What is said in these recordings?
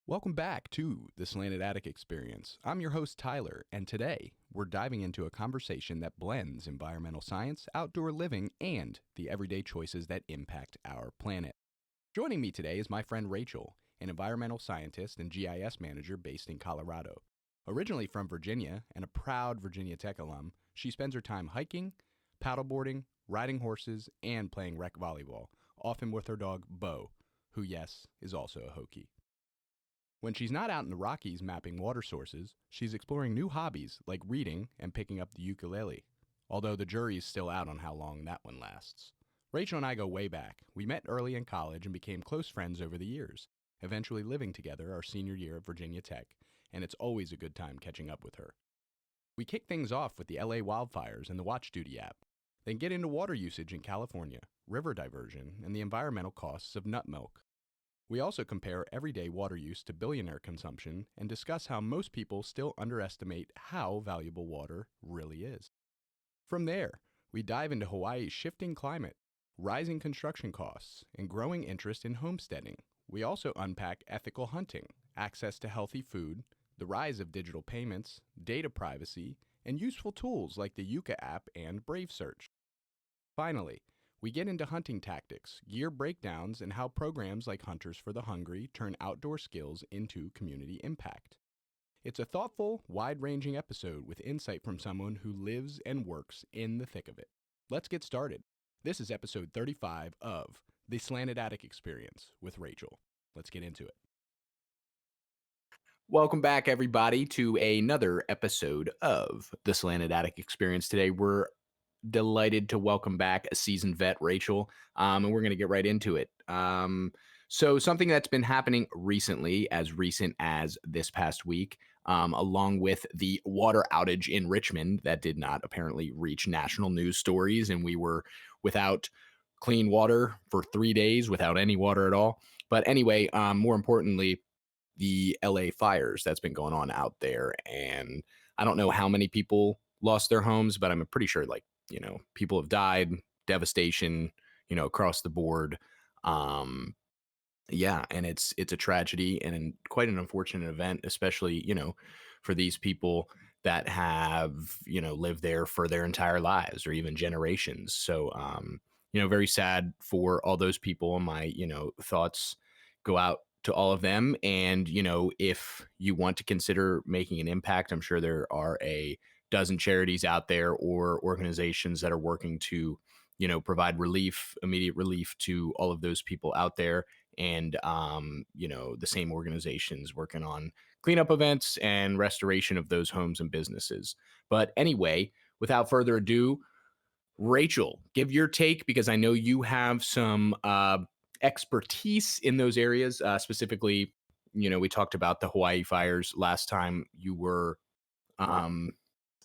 Welcome back to the Slanted Attic Experience. I'm your host, Tyler, and today we're diving into a conversation that blends environmental science, outdoor living, and the everyday choices that impact our planet. Joining me today is my friend Rachel, an environmental scientist and GIS manager based in Colorado. Originally from Virginia and a proud Virginia Tech alum, she spends her time hiking, paddleboarding, riding horses, and playing rec volleyball, often with her dog, Beau, who, yes, is also a Hokie. When she's not out in the Rockies mapping water sources, she's exploring new hobbies like reading and picking up the ukulele, although the jury's still out on how long that one lasts. Rachel and I go way back. We met early in college and became close friends over the years, eventually living together our senior year at Virginia Tech, and it's always a good time catching up with her. We kick things off with the LA wildfires and the Watch Duty app, then get into water usage in California, river diversion, and the environmental costs of nut milk. We also compare everyday water use to billionaire consumption and discuss how most people still underestimate how valuable water really is. From there, we dive into Hawaii's shifting climate, rising construction costs, and growing interest in homesteading. We also unpack ethical hunting, access to healthy food, the rise of digital payments, data privacy, and useful tools like the Yuka app and Brave Search. Finally, we get into hunting tactics, gear breakdowns, and how programs like Hunters for the Hungry turn outdoor skills into community impact. It's a thoughtful, wide-ranging episode with insight from someone who lives and works in the thick of it. Let's get started. This is episode 35 of The Slanted Attic Experience with Rachel. Let's get into it. Welcome back, everybody, to another episode of The Slanted Attic Experience. Today, we're delighted to welcome back a seasoned vet, Rachel, and we're going to get right into it. So something that's been happening recently, as recent as this past week, along with the water outage in Richmond that did not apparently reach national news stories, and we were without clean water for 3 days, without any water at all. But anyway, more importantly, the LA fires that's been going on out there. And I don't know how many people lost their homes, but I'm pretty sure people have died, devastation, across the board. Um, yeah, and it's a tragedy and quite an unfortunate event, especially, for these people that have, lived there for their entire lives or even generations. So, very sad for all those people. And my, thoughts go out to all of them. And, if you want to consider making an impact, I'm sure there are a dozen charities out there or organizations that are working to, provide relief, immediate relief to all of those people out there. And, the same organizations working on cleanup events and restoration of those homes and businesses. But anyway, without further ado, Rachel, give your take because I know you have some expertise in those areas. Specifically, we talked about the Hawaii fires last time you were um,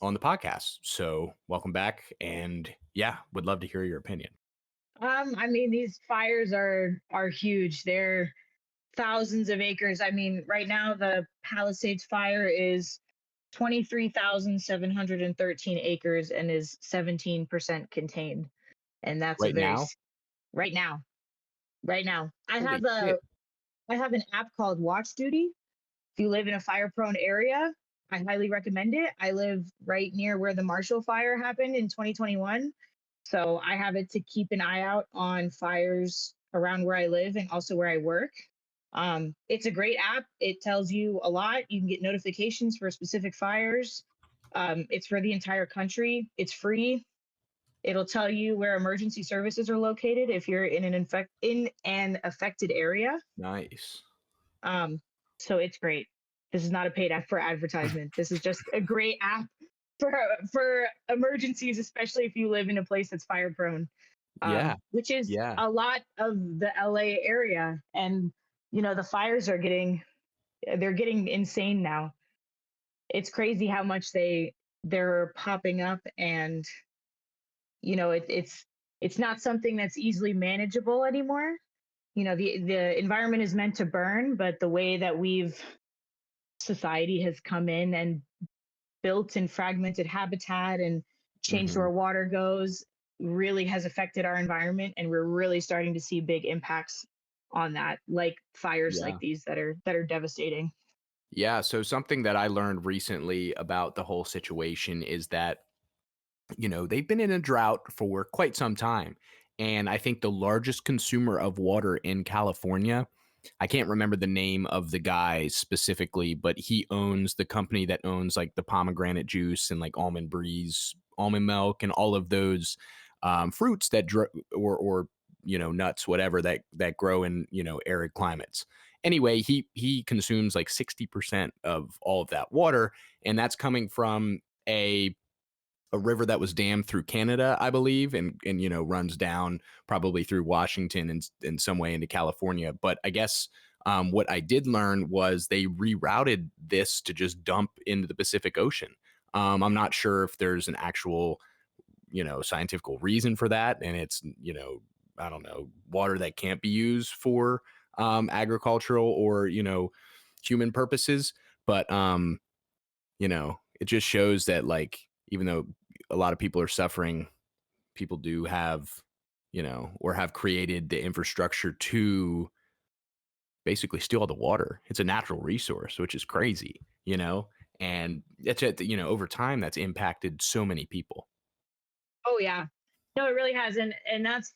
on the podcast. So welcome back. And yeah, would love to hear your opinion. These fires are huge. They're thousands of acres. I mean, right now the Palisades fire is 23,713 acres and is 17% contained. And that's a Right very now? right now. Right now. I Holy have shit. an app called Watch Duty. If you live in a fire prone area, I highly recommend it. I live right near where the Marshall fire happened in 2021. So I have it to keep an eye out on fires around where I live and also where I work. It's a great app. It tells you a lot. You can get notifications for specific fires. It's for the entire country. It's free. It'll tell you where emergency services are located if you're in an affected area. Nice. Um, so it's great. This is not a paid app for advertisement. This is just a great app for emergencies, especially if you live in a place that's fire prone, Yeah. which is Yeah. a lot of the LA area. And the fires are getting insane now. It's crazy how much they're popping up, and it's not something that's easily manageable anymore. The environment is meant to burn, but the way that society has come in and built and fragmented habitat and changed Hmm. where water goes really has affected our environment, and we're really starting to see big impacts on that, like fires like Yeah. these that are devastating. Yeah. So something that I learned recently about the whole situation is that, they've been in a drought for quite some time. And I think the largest consumer of water in California, I can't remember the name of the guy specifically, but he owns the company that owns like the pomegranate juice and like almond breeze, almond milk, and all of those fruits that or nuts, whatever that grow in arid climates. Anyway, he consumes like 60% of all of that water, and that's coming from a river that was dammed through Canada, I believe, and runs down probably through Washington and in some way into California. But I guess what I did learn was they rerouted this to just dump into the Pacific Ocean. I'm not sure if there's an actual scientific reason for that, and it's I don't know, water that can't be used for agricultural or human purposes, but it just shows that, like, even though a lot of people are suffering, people do have, or have created the infrastructure to basically steal all the water. It's a natural resource, which is crazy, and that's it, over time that's impacted so many people. Oh yeah. No, it really has. And that's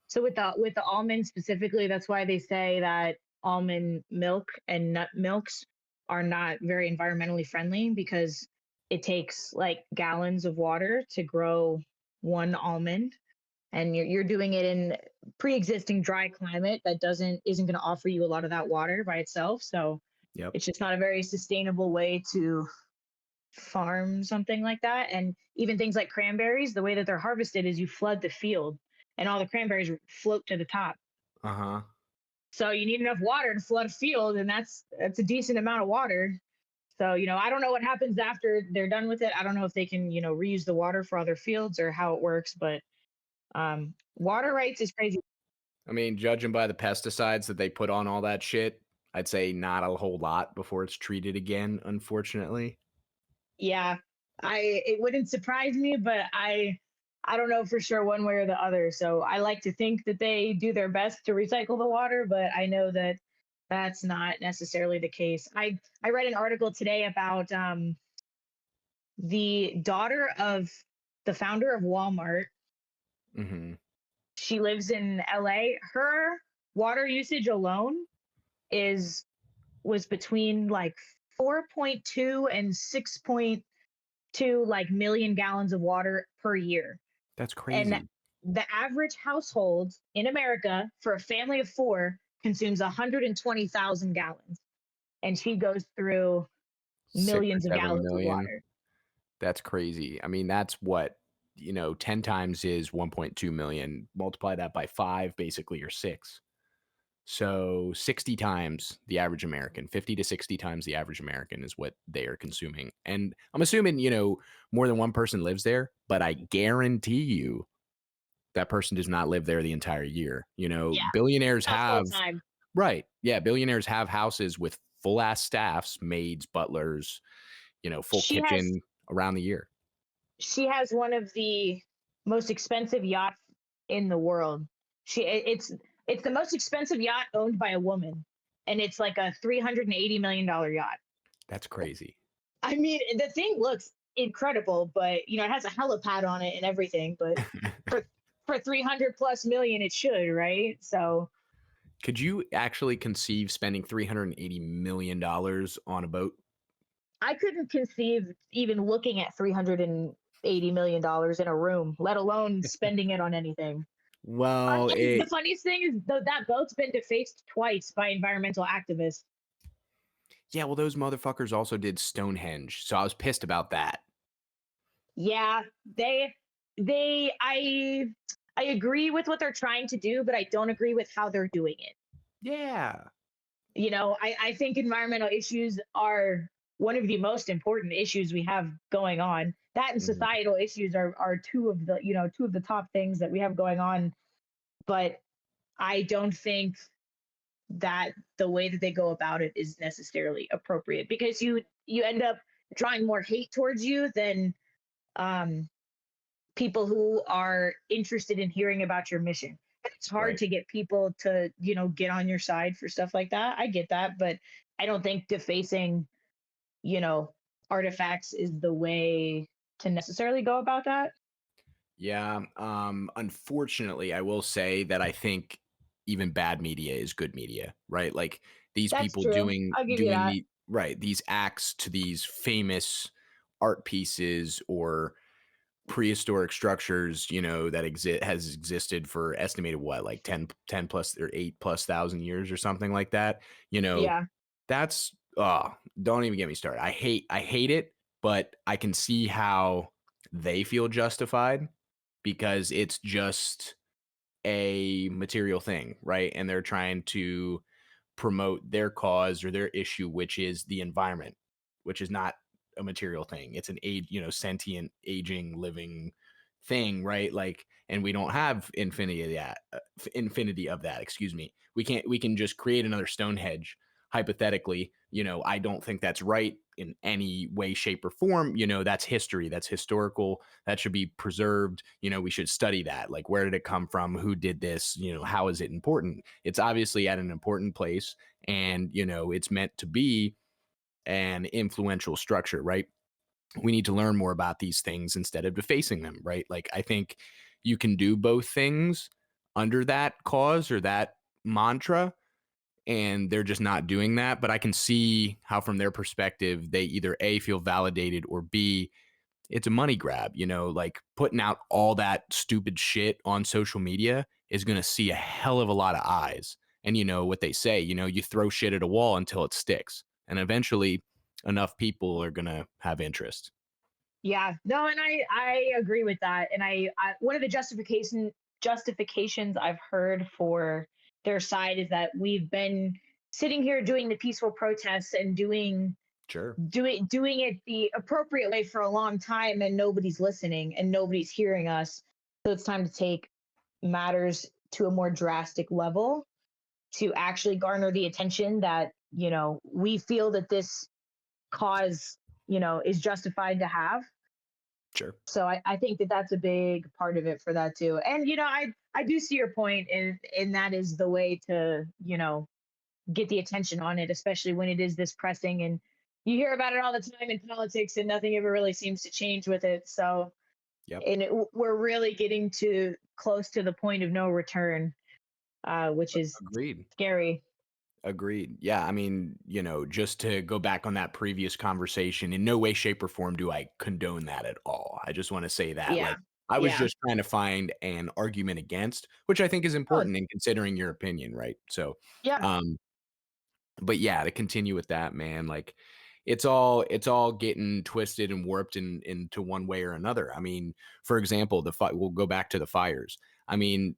so with the almond specifically, that's why they say that almond milk and nut milks are not very environmentally friendly because it takes like gallons of water to grow one almond. And you're doing it in pre-existing dry climate that isn't going to offer you a lot of that water by itself. So Yep. it's just not a very sustainable way to farm something like that. And even things like cranberries, the way that they're harvested is you flood the field and all the cranberries float to the top. Uh-huh. So you need enough water to flood a field, and that's a decent amount of water. So, I don't know what happens after they're done with it. I don't know if they can, reuse the water for other fields or how it works, but water rights is crazy. I mean, judging by the pesticides that they put on all that shit, I'd say not a whole lot before it's treated again, unfortunately. Yeah, it wouldn't surprise me, but I don't know for sure one way or the other. So I like to think that they do their best to recycle the water, but I know that that's not necessarily the case. I read an article today about the daughter of the founder of Walmart. Hmm. She lives in LA. Her water usage alone is was between like 4.2 and 6.2 like million gallons of water per year. That's And crazy. the average household in America for a family of four consumes 120,000 gallons. And she goes through Six or millions of 7 gallons of million. water. That's crazy. I mean, that's what, 10 times is 1.2 million. Multiply that by five, basically, or six. So 60 times the average American, 50 to 60 times the average American is what they are consuming. And I'm assuming, more than one person lives there, but I guarantee you that person does not live there the entire year. Yeah, Billionaires not full have, time. right. Yeah. Billionaires have houses with full ass staffs, maids, butlers, full She has kitchen around the year. she has one of the most expensive yachts in the world. It's the most expensive yacht owned by a woman, and it's like a $380 million yacht. That's crazy. I mean, the thing looks incredible, but it has a helipad on it and everything. But for 300 plus million, it should, right? So Could you actually conceive spending $380 million on a boat? I couldn't conceive even looking at $380 million in a room, let alone spending it on anything. Well, And the funniest thing is that boat's been defaced twice by environmental activists. yeah, well, those motherfuckers also did Stonehenge, so I was pissed about that. Yeah, they I agree with what they're trying to do, but I don't agree with how they're doing it. Yeah. I think environmental issues are one of the most important issues we have going on. That and Mhm. societal issues are two of the top things that we have going on. But I don't think that the way that they go about it is necessarily appropriate because you end up drawing more hate towards you than um, people who are interested in hearing about your mission. It's hard Right. to get people to, get on your side for stuff like that. I get that, but I don't think defacing, you know, artifacts is the way to necessarily go about that. Yeah. Unfortunately, I will say that I think even bad media is good media, right? Like these That's people true. I'll give you doing that. the right, these acts to these famous art pieces or prehistoric structures, that has existed for estimated what, like 10 plus or 8 plus thousand years or something like that. You know, Yeah. that's oh, don't even get me started. I hate it, but I can see how they feel justified because it's just a material thing, right? And they're trying to promote their cause or their issue, which is the environment, which is not a material thing. It's an age, sentient, aging, living thing, right? Like, and we don't have infinity of that. Excuse me. We can just create another Stonehenge hypothetically. I don't think that's right in any way, shape, or form. That's history. That's historical. That should be preserved. We should study that. Like, where did it come from? Who did this? How is it important? It's obviously at an important place, and it's meant to be an influential structure, right? We need to learn more about these things instead of defacing them, right? Like, I think you can do both things under that cause or that mantra, and they're just not doing that. But I can see how from their perspective they either A, feel validated, or B, it's a money grab. Like putting out all that stupid shit on social media is going to see a hell of a lot of eyes. And what they say, you throw shit at a wall until it sticks. And eventually enough people are going to have interest. Yeah. No, and I agree with that. And I one of the justifications I've heard for their side is that we've been sitting here doing the peaceful protests and Sure. doing it the appropriate way for a long time, and nobody's listening and nobody's hearing us. So it's time to take matters to a more drastic level to actually garner the attention that, we feel that this cause, is justified to have. Sure. So I think that that's a big part of it for that too. And I do see your point, and that is the way to get the attention on it, especially when it is this pressing, and you hear about it all the time in politics, and nothing ever really seems to change with it. So, Yep. and we're really getting to close to the point of no return, which is Agreed. scary. Agreed. Yeah. I mean, just to go back on that previous conversation, in no way, shape, or form do I condone that at all. I just want to say that. Yeah, Like, I was yeah. just trying to find an argument against, which I think is Oh, important in considering your opinion, right? So, yeah. um, but yeah, to continue with that, man, like it's all getting twisted and warped into one way or another. I mean, for example, we'll go back to the fires. I mean,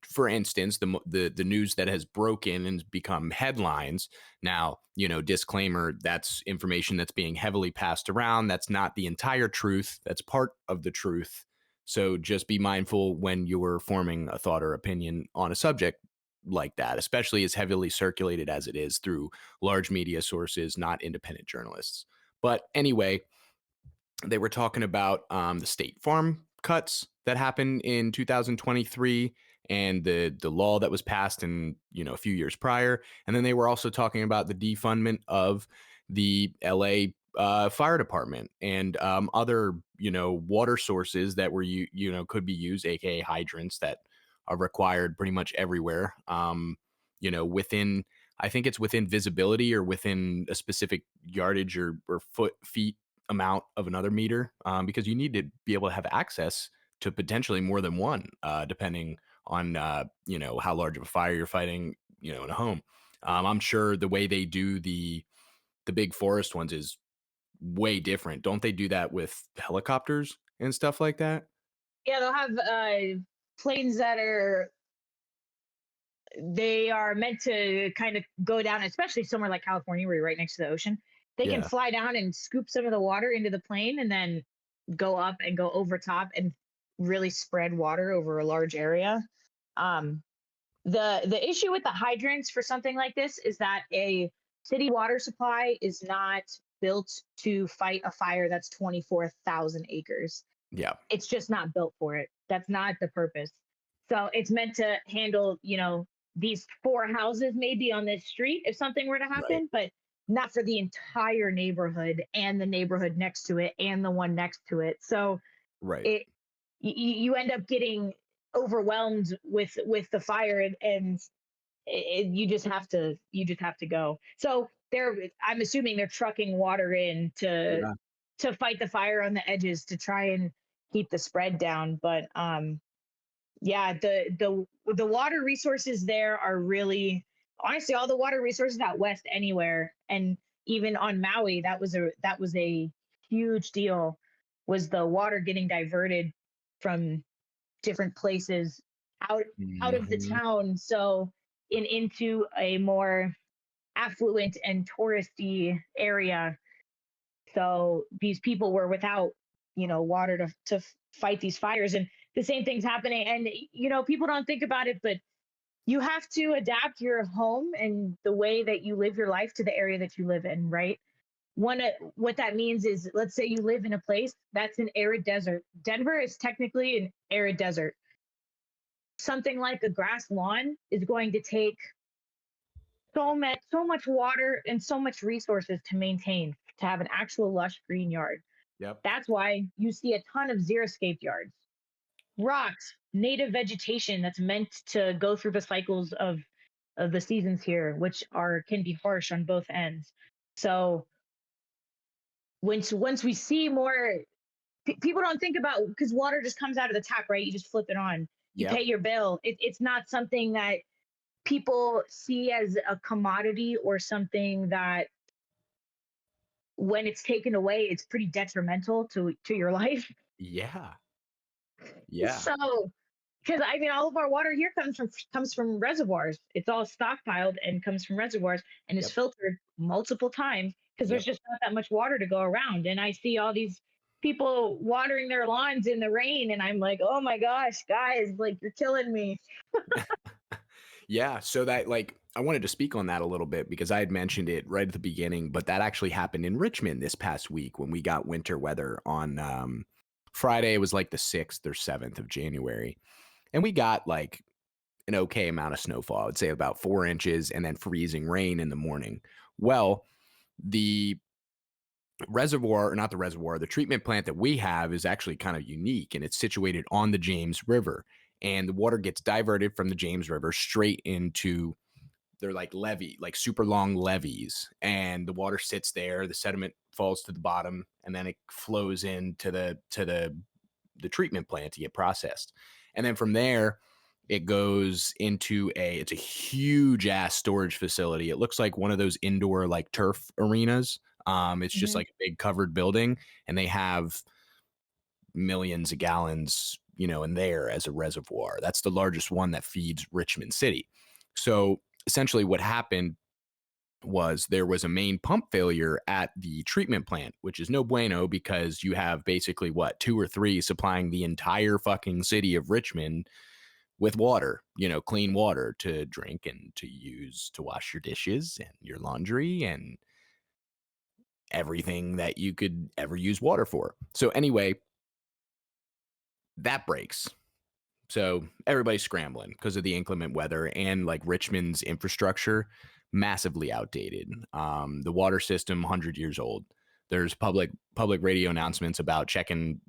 for instance, the news that has broken and become headlines now, disclaimer, that's information that's being heavily passed around. That's not the entire truth. That's part of the truth. So just be mindful when you're forming a thought or opinion on a subject like that, especially as heavily circulated as it is through large media sources, not independent journalists. But anyway, they were talking about the State Farm cuts that happened in 2023 and the law that was passed in a few years prior, and then they were also talking about the defundment of the LA fire department and other water sources that were could be used, aka hydrants, that are required pretty much everywhere. Within, I think it's within visibility or within a specific yardage or feet amount of another meter, because you need to be able to have access to potentially more than one, depending on how large of a fire you're fighting, in a home. I'm sure the way they do the big forest ones is way different. Don't they do that with helicopters and stuff like that? Yeah, they'll have planes that are meant to kind of go down, especially somewhere like California where you're right next to the ocean. They can Yeah, fly down and scoop some of the water into the plane and then go up and go over top and really spread water over a large area. Um, the issue with the hydrants for something like this is that a city water supply is not built to fight a fire that's 24,000 acres. yeah, It's just not built for it. That's not the purpose. So it's meant to handle, these four houses maybe on this street if something were to Right. happen, but not for the entire neighborhood and the neighborhood next to it and the one next to it. So Right. it you end up getting overwhelmed with the fire, and you just have to go. So I'm assuming they're trucking water in Yeah. to fight the fire on the edges to try and keep the spread down. But yeah, the water resources there are really, honestly, all the water resources out west anywhere, and even on Maui, that was a huge deal, was the water getting diverted from different places out out of the Mhm. town, so into a more affluent and touristy area. So these people were without, water to fight these fires, and the same thing's happening. And people don't think about it, but you have to adapt your home and the way that you live your life to the area that you live in, right? What that means is, let's say you live in a place that's an arid desert. Denver is technically an arid desert. Something like a grass lawn is going to take so much water and so much resources to maintain, to have an actual lush green yard. Yep. That's why you see a ton of xeriscape yards, rocks, native vegetation that's meant to go through the cycles of the seasons here, which are can be harsh on both ends. So once we see more, people don't think about, because water just comes out of the tap, right? You just flip it on, you Yep. pay your bill. It's not something that people see as a commodity or something that, when it's taken away, it's pretty detrimental to your life. Yeah. Yeah. So, because I mean, all of our water here comes from reservoirs. It's all stockpiled and comes from reservoirs and is Yep. filtered multiple times because there's Yep. just not that much water to go around. And I see all these people watering their lawns in the rain, and I'm like, oh my gosh, guys, like, you're killing me. Yeah, so that I wanted to speak on that a little bit because I had mentioned it right at the beginning, but that actually happened in Richmond this past week when we got winter weather on Friday. It was like the 6th or 7th of January. And we got like an okay amount of snowfall. I'd say about 4 inches and then freezing rain in the morning. Well, the reservoir, or not the reservoir, the treatment plant that we have is actually kind of unique and it's situated on the James River. And the water gets diverted from the James River straight into, they're like like super long levees, and the water sits there, the sediment falls to the bottom, and then it flows into the treatment plant to get processed. And then from there it goes into it's a huge ass storage facility. It looks like one of those indoor like turf arenas. It's just Hmm. like a big covered building, and they have millions of gallons, in there as a reservoir. That's the largest one that feeds Richmond City. So essentially what happened was there was a main pump failure at the treatment plant, which is no bueno because you have basically what, two or three supplying the entire fucking city of Richmond with water, clean water to drink and to use to wash your dishes and your laundry and everything that you could ever use water for. So anyway, that breaks. So everybody's scrambling because of the inclement weather, and like Richmond's infrastructure, massively outdated. The water system, 100 years old. There's public radio announcements about checking,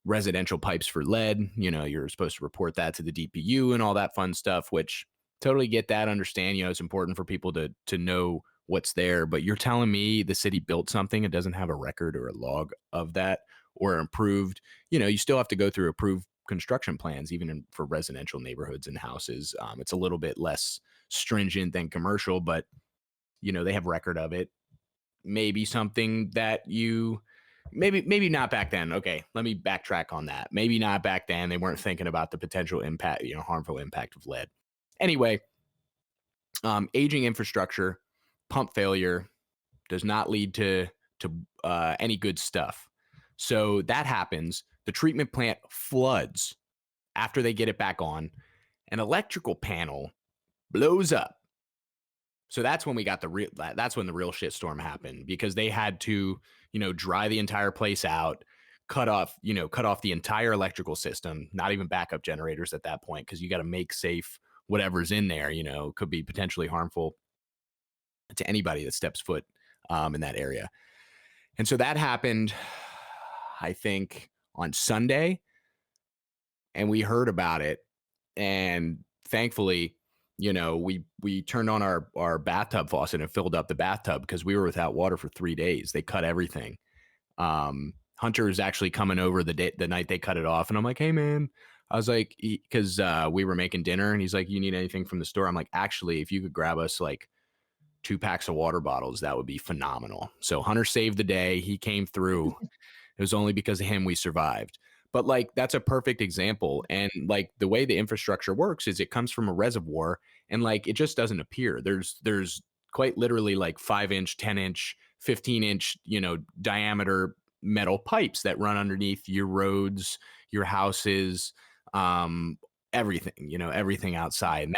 residential pipes for lead. You're supposed to report that to the DPU and all that fun stuff, which totally get that, understand, it's important for people to know what's there. But you're telling me the city built something and doesn't have a record or a log of that, or improved, you still have to go through approved construction plans, even for residential neighborhoods and houses. It's a little bit less stringent than commercial, but they have record of it. Maybe something that maybe not back then. Okay, let me backtrack on that. Maybe not back then. They weren't thinking about the potential impact, harmful impact of lead. Anyway, aging infrastructure, pump failure does not lead to any good stuff. So that happens. The treatment plant floods after they get it back on. An electrical panel blows up. So that's when we got that's when the real shit storm happened, because they had to, dry the entire place out, cut off the entire electrical system, not even backup generators at that point, because you got to make safe whatever's in there, could be potentially harmful to anybody that steps foot in that area. And so that happened, I think, on Sunday, and we heard about it. And thankfully, we turned on our bathtub faucet and filled up the bathtub because we were without water for 3 days. They cut everything. Hunter is actually coming over the night they cut it off, and I'm like, hey man, I was like, because we were making dinner, and he's like, you need anything from the store? I'm like, actually, if you could grab us like 2 packs of water bottles, that would be phenomenal. So Hunter saved the day. He came through. It was only because of him we survived. But like, that's a perfect example. And like, the way the infrastructure works is it comes from a reservoir, and like, it just doesn't appear. There's quite literally like 5-inch, 10-inch, 15-inch, diameter metal pipes that run underneath your roads, your houses, everything outside. And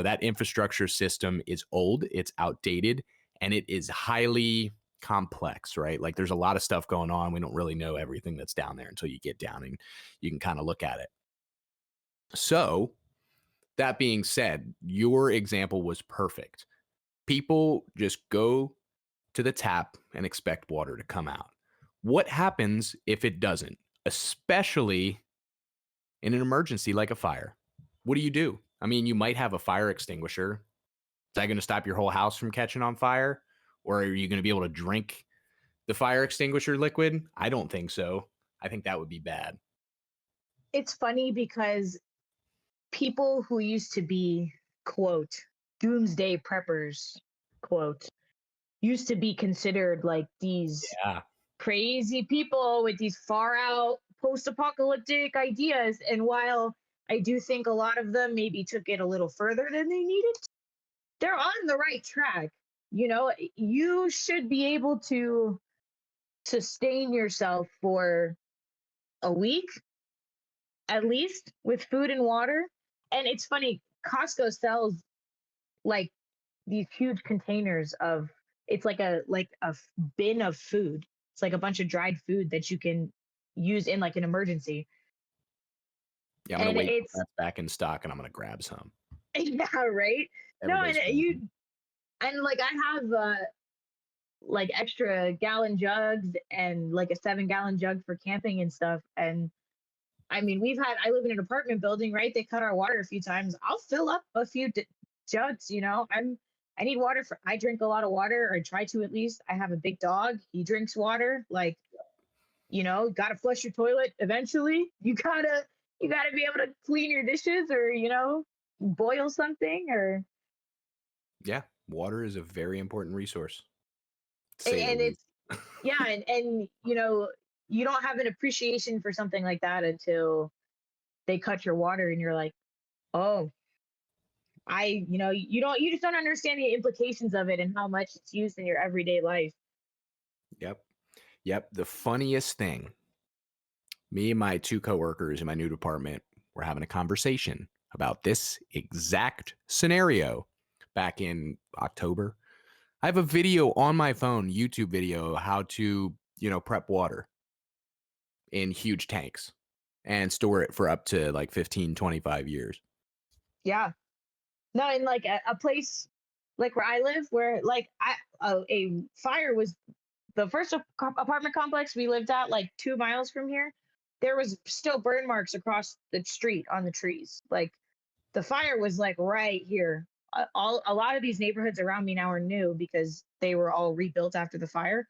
that infrastructure system is old, it's outdated, and it is highly complex, right? Like, there's a lot of stuff going on. We don't really know everything that's down there until you get down and you can kind of look at it. So that being said, your example was perfect. People just go to the tap and expect water to come out. What happens if it doesn't, especially in an emergency like a fire? What do? I mean, you might have a fire extinguisher. Is that going to stop your whole house from catching on fire? Or are you going to be able to drink the fire extinguisher liquid? I don't think so. I think that would be bad. It's funny because people who used to be, quote, doomsday preppers, quote, used to be considered like these crazy people with these far out post-apocalyptic ideas. And while I do think a lot of them maybe took it a little further than they needed, they're on the right track. You should be able to sustain yourself for a week at least with food and water. And it's funny, Costco sells like these huge containers of, it's like a bin of food. It's like a bunch of dried food that you can use in like an emergency. Yeah, I'm gonna wait till that's back in stock, and I'm gonna grab some. Yeah, right. Everybody's and like I have like extra gallon jugs and like a 7-gallon jug for camping and stuff. And I mean, I live in an apartment building, right? They cut our water a few times. I'll fill up a few jugs, I need water I drink a lot of water, or try to at least. I have a big dog. He drinks water. Like, gotta flush your toilet eventually. You gotta be able to clean your dishes, or, boil something, or. Yeah. Water is a very important resource. And it's, yeah. And, you don't have an appreciation for something like that until they cut your water and you're like, oh, you just don't understand the implications of it and how much it's used in your everyday life. Yep. The funniest thing, me and my 2 coworkers in my new department were having a conversation about this exact scenario back in October. I have a video on my phone, YouTube video, how to, prep water in huge tanks and store it for up to like 15, 25 years. Yeah. No, in like a place like where I live, where like a fire was the first apartment complex we lived at, like 2 miles from here. There was still burn marks across the street on the trees. Like, the fire was like right here. A lot of these neighborhoods around me now are new because they were all rebuilt after the fire.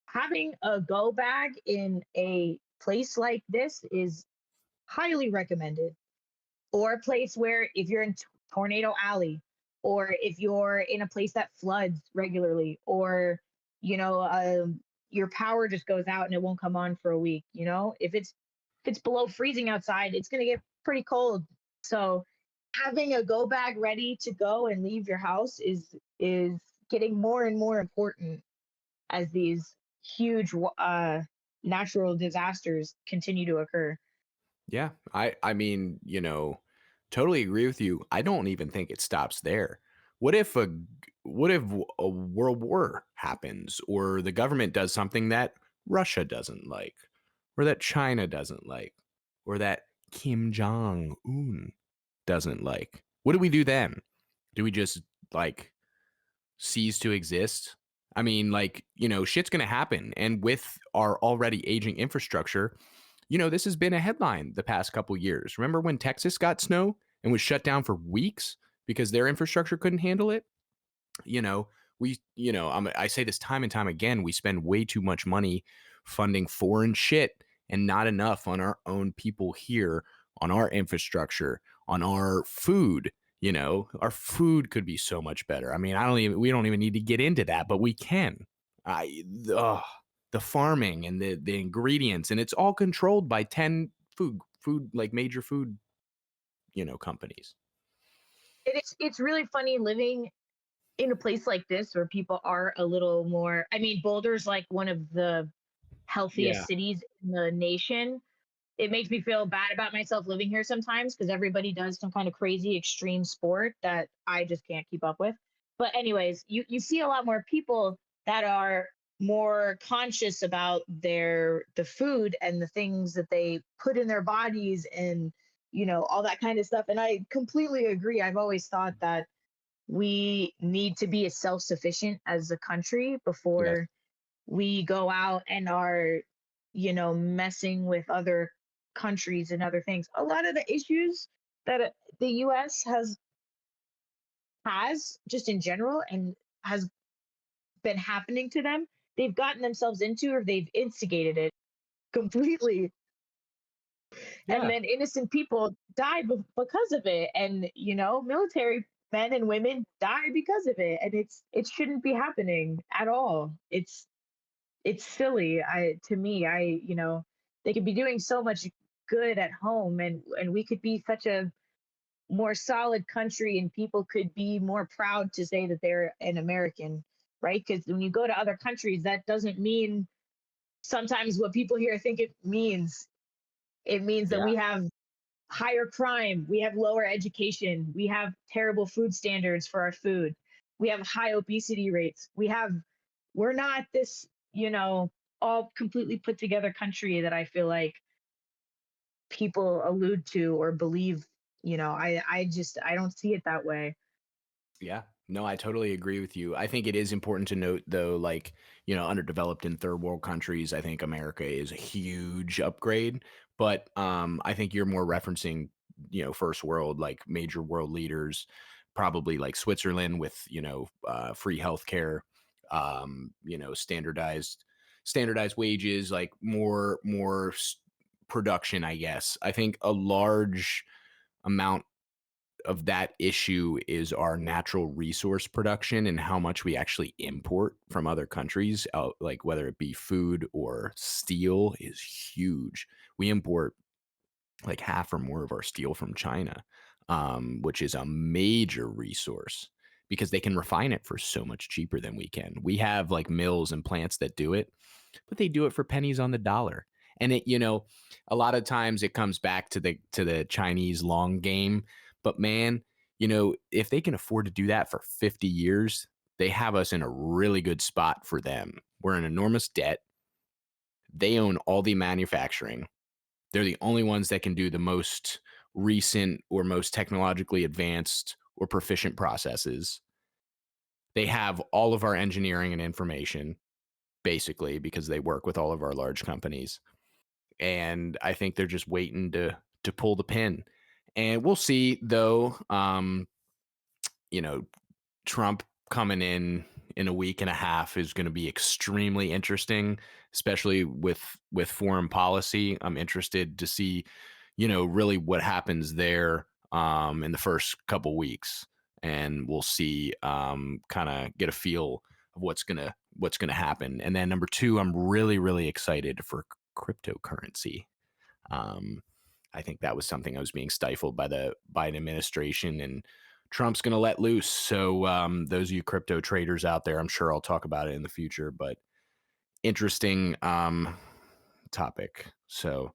Having a go bag in a place like this is highly recommended. Or a place where, if you're in Tornado Alley, or if you're in a place that floods regularly, or your power just goes out and it won't come on for a week. If it's below freezing outside, it's going to get pretty cold. So having a go bag ready to go and leave your house is getting more and more important as these huge natural disasters continue to occur. Yeah. I mean, totally agree with you. I don't even think it stops there. What if a world war happens, or the government does something that Russia doesn't like, or that China doesn't like, or that Kim Jong Un doesn't like? What do we do then? Do we just like cease to exist? I mean, like, shit's going to happen. And with our already aging infrastructure, this has been a headline the past couple years. Remember when Texas got snow and was shut down for weeks because their infrastructure couldn't handle it? you know I say this time and time again, we spend way too much money funding foreign shit and not enough on our own people here, on our infrastructure, on our food. Our food could be so much better. I mean, we don't even need to get into that, but we can. I ugh, the farming and the ingredients, and it's all controlled by 10 food like major food companies. It's really funny living in a place like this where people are a little more. I mean, Boulder's like one of the healthiest Yeah. cities in the nation. It makes me feel bad about myself living here sometimes because everybody does some kind of crazy extreme sport that I just can't keep up with. But anyways, you see a lot more people that are more conscious about the food and the things that they put in their bodies and all that kind of stuff. And I completely agree. I've always thought that we need to be as self-sufficient as a country Yes. before we go out and are messing with other countries and other things. A lot of the issues that the US has just in general and has been happening to them, they've gotten themselves into, or they've instigated it completely, and Yeah. then innocent people die because of it, and military men and women die because of it, and it shouldn't be happening at all. It's silly. I to me I they could be doing so much good at home, and we could be such a more solid country, and people could be more proud to say that they're an American, right? Because when you go to other countries, that doesn't mean sometimes what people here think it means. It means that Yeah. we have higher crime, we have lower education, we have terrible food standards for our food, we have high obesity rates, we're not this, all completely put together country that I feel like people allude to or believe. I don't see it that way. Yeah. No, I totally agree with you. I think it is important to note, though, like, underdeveloped in third world countries, I think America is a huge upgrade. But I think you're more referencing, first world, like major world leaders, probably like Switzerland with, free healthcare, standardized wages, like production, I guess. I think a large amount of that issue is our natural resource production and how much we actually import from other countries, like whether it be food or steel is huge. We import like half or more of our steel from China, which is a major resource because they can refine it for so much cheaper than we can. We have like mills and plants that do it, but they do it for pennies on the dollar. And a lot of times it comes back to the Chinese long game. But man, if they can afford to do that for 50 years, they have us in a really good spot for them. We're in enormous debt. They own all the manufacturing. They're the only ones that can do the most recent or most technologically advanced or proficient processes. They have all of our engineering and information, basically, because they work with all of our large companies. And I think they're just waiting to pull the pin. And we'll see, though. You know, Trump coming in a week and a half is going to be extremely interesting, especially with foreign policy. I'm interested to see, really what happens there in the first couple weeks, and we'll see, kind of get a feel of what's gonna happen. And then number two, I'm really excited for cryptocurrency. Um, I think that was something that was being stifled by the Biden administration, and Trump's going to let loose. So those of you crypto traders out there, I'm sure I'll talk about it in the future, but interesting topic. So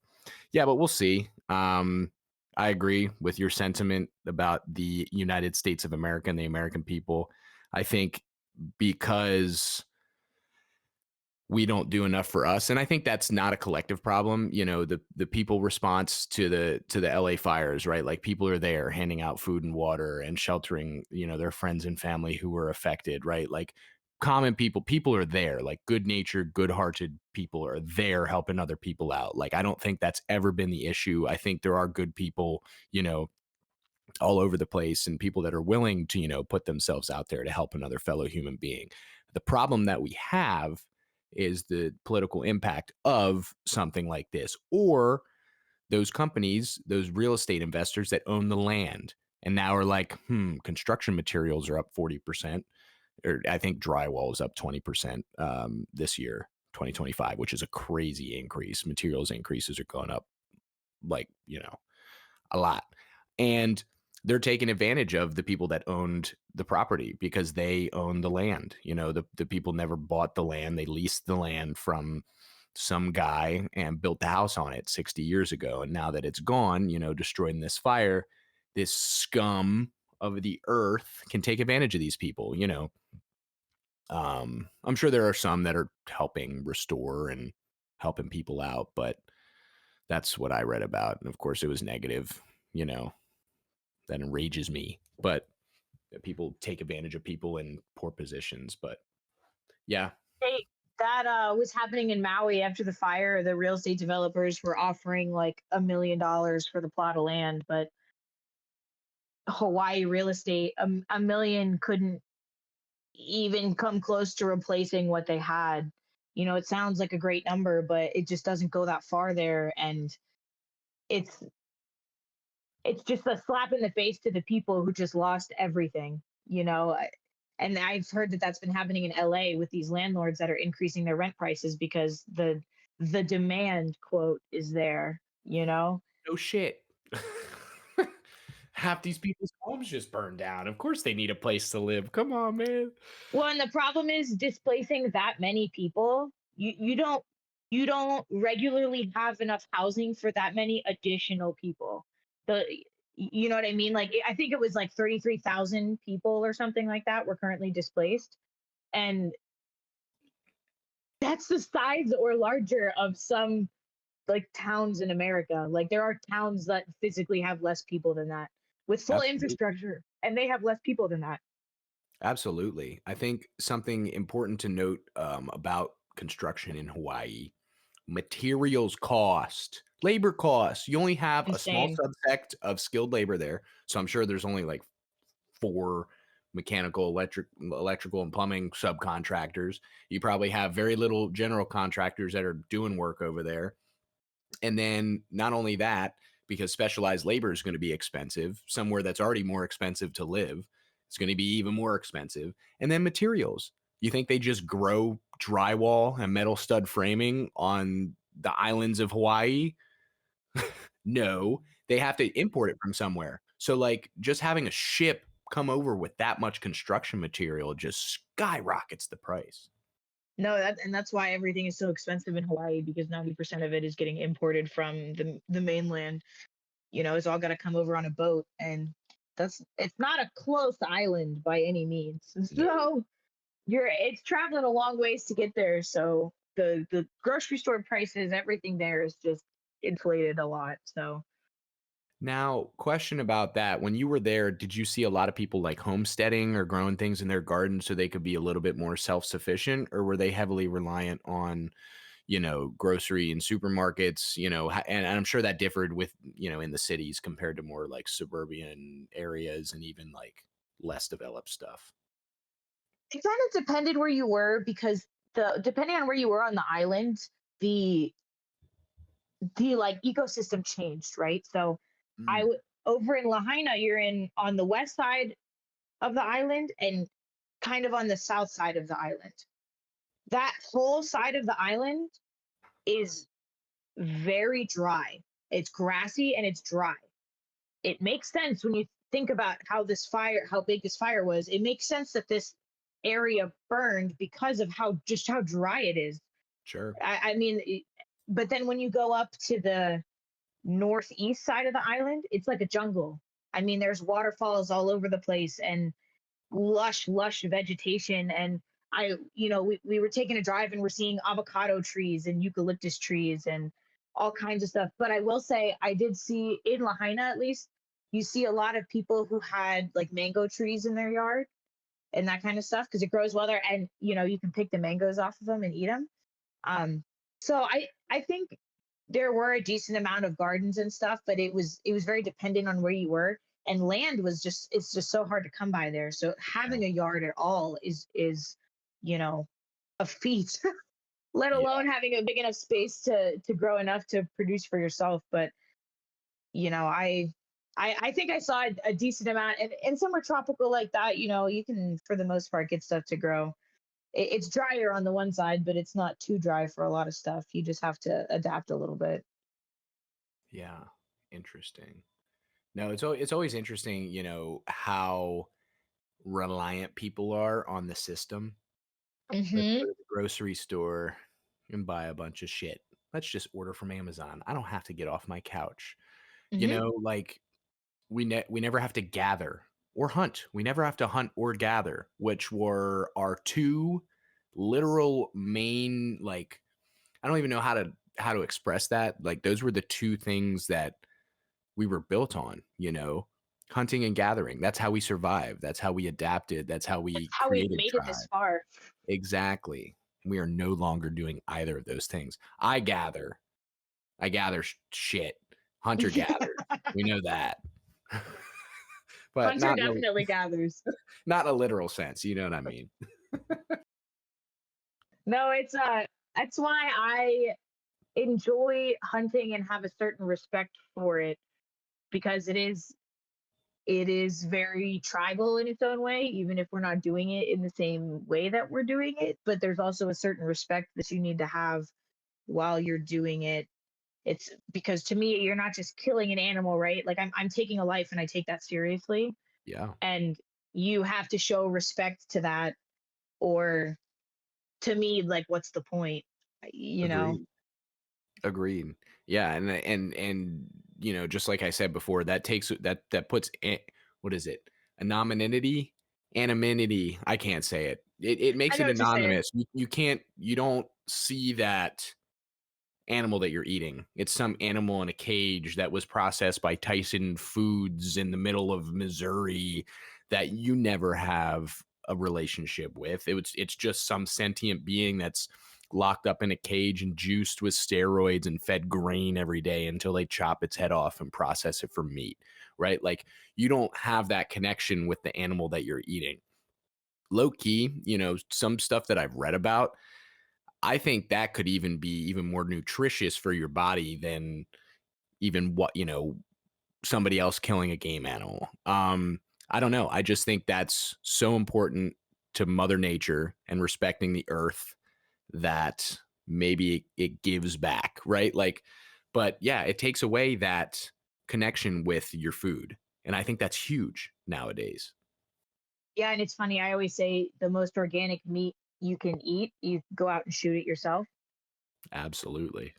yeah, but we'll see. I agree with your sentiment about the United States of America and the American people. I think because we don't do enough for us. And I think that's not a collective problem. The people response to the LA fires, right? Like people are there handing out food and water and sheltering, their friends and family who were affected, right? Like common people are there, like good-natured, good-hearted people are there helping other people out. Like I don't think that's ever been the issue. I think there are good people, all over the place, and people that are willing to, put themselves out there to help another fellow human being. The problem that we have is the political impact of something like this, or those companies, those real estate investors that own the land and now are like, construction materials are up 40%, or I think drywall is up 20% this year, 2025, which is a crazy increase. Materials increases are going up like, a lot. And they're taking advantage of the people that owned the property because they own the land. The people never bought the land. They leased the land from some guy and built the house on it 60 years ago. And now that it's gone, destroyed in this fire, this scum of the earth can take advantage of these people. I'm sure there are some that are helping restore and helping people out, but that's what I read about. And of course it was negative, you know, that enrages me. But that people take advantage of people in poor positions. But yeah, That was happening in Maui after the fire. The real estate developers were offering like $1 million for the plot of land, but Hawaii real estate, a million couldn't even come close to replacing what they had. It sounds like a great number, but it just doesn't go that far there, and it's it's just a slap in the face to the people who just lost everything. And I've heard that that's been happening in LA with these landlords that are increasing their rent prices because the demand quote is there. no shit. Half these people's homes just burned down. Of course they need a place to live. Come on, man. Well, and the problem is displacing that many people. You don't regularly have enough housing for that many additional people. The you know what I mean? Like I think it was like 33,000 people or something like that were currently displaced, and that's the size or larger of some like towns in America. Like there are towns that physically have less people than that with full Absolutely. infrastructure, and they have less people than that. Absolutely. I think something important to note about construction in Hawaii, materials cost, labor costs. You only have a small Insane. subsect of skilled labor there. So I'm sure there's only like four mechanical, electrical, and plumbing subcontractors. You probably have very little general contractors that are doing work over there. And then not only that, because specialized labor is going to be expensive, somewhere that's already more expensive to live, it's going to be even more expensive. And then materials. You think they just grow drywall and metal stud framing on the islands of Hawaii? No, they have to import it from somewhere. So, like, just having a ship come over with that much construction material just skyrockets the price. No, and that's why everything is so expensive in Hawaii because 90% of it is getting imported from the mainland. It's all got to come over on a boat, and it's not a close island by any means. No. So it's traveling a long ways to get there. So the grocery store prices, everything there is just inflated a lot. So Now, question about that. When you were there, did you see a lot of people like homesteading or growing things in their garden so they could be a little bit more self-sufficient, or were they heavily reliant on, grocery and supermarkets, and I'm sure that differed with, in the cities compared to more like suburban areas and even like less developed stuff. it kind of depended where you were because the depending on where you were on the island, the like ecosystem changed, right? So Mm, over in Lahaina, you're in on the west side of the island and kind of on the south side of the island. That whole side of the island is very dry. It's grassy and it's dry. It makes sense when you think about how big this fire was. It makes sense that this area burned because of how dry it is. sure. I mean, but then when you go up to the northeast side of the island, it's like a jungle. I mean, there's waterfalls all over the place and lush vegetation. And we were taking a drive and we're seeing avocado trees and eucalyptus trees and all kinds of stuff. But I will say, I did see in Lahaina, at least, you see a lot of people who had like mango trees in their yard and that kind of stuff because it grows well there, and you can pick the mangoes off of them and eat them. So I think there were a decent amount of gardens and stuff, but it was very dependent on where you were. And land was just it's just so hard to come by there. So Yeah. having a yard at all is you know a feat, let Yeah. alone having a big enough space to grow enough to produce for yourself. But you know, I think I saw a decent amount, and somewhere tropical like that, you can for the most part get stuff to grow. It's drier on the one side, but it's not too dry for a lot of stuff. You just have to adapt a little bit. Yeah. Interesting. No, it's always interesting, how reliant people are on the system. Let's go Hmm. to the grocery store and buy a bunch of shit. Let's just order from Amazon. I don't have to get off my couch. Hmm. Like we never have to gather or hunt. We never have to hunt or gather, which were our two literal main, like, I don't even know how to express that. Like those were the two things that we were built on, hunting and gathering. That's how we survived. That's how we adapted. That's how That's we how we've created made it this tribe. far. Exactly. We are no longer doing either of those things. I gather shit. Hunter gathers. We know that. But Hunter definitely gathers. not in a literal sense, you know what I mean? No, that's why I enjoy hunting and have a certain respect for it, because it is very tribal in its own way, even if we're not doing it in the same way that we're doing it. But there's also a certain respect that you need to have while you're doing it. It's because to me, you're not just killing an animal, right? Like I'm taking a life and I take that seriously. Yeah. And you have to show respect to that, or to me, like, what's the point? You know? Agreed. Agreed. Yeah, and just like I said before, that takes that puts what is it? Anonymity. I can't say it. It I makes know it what you're saying. anonymous. You don't see that animal that you're eating. It's some animal in a cage that was processed by Tyson Foods in the middle of Missouri that you never have a relationship with. It's just some sentient being that's locked up in a cage and juiced with steroids and fed grain every day until they chop its head off and process it for meat, right? Like you don't have that connection with the animal that you're eating. Low key, some stuff that I've read about, I think that could even be even more nutritious for your body than even what, somebody else killing a game animal. I don't know. I just think that's so important to Mother Nature and respecting the earth that maybe it gives back, right? Like, but yeah, it takes away that connection with your food. And I think that's huge nowadays. Yeah, and it's funny. I always say the most organic meat you can eat, you go out and shoot it yourself, Absolutely.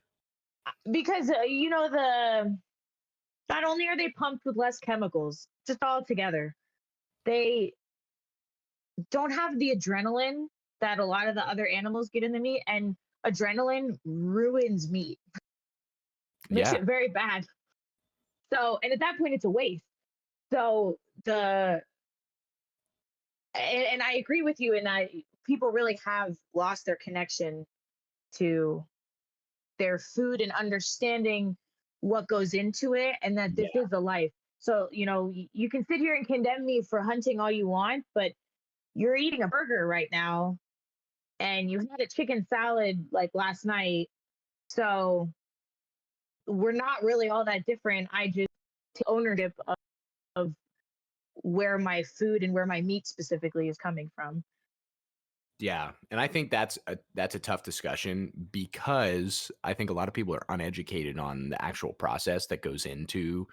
because the not only are they pumped with less chemicals, just all together, they don't have the adrenaline that a lot of the other animals get in the meat, and adrenaline ruins meat, makes Yeah. it very bad. So, and at that point, it's a waste. So the and I agree with you in that people really have lost their connection to their food and understanding what goes into it, and that this Yeah. is a life. So, you can sit here and condemn me for hunting all you want, but you're eating a burger right now and you had a chicken salad like last night. So we're not really all that different. I just take ownership of where my food and where my meat specifically is coming from. Yeah, and I think that's a tough discussion because I think a lot of people are uneducated on the actual process that goes into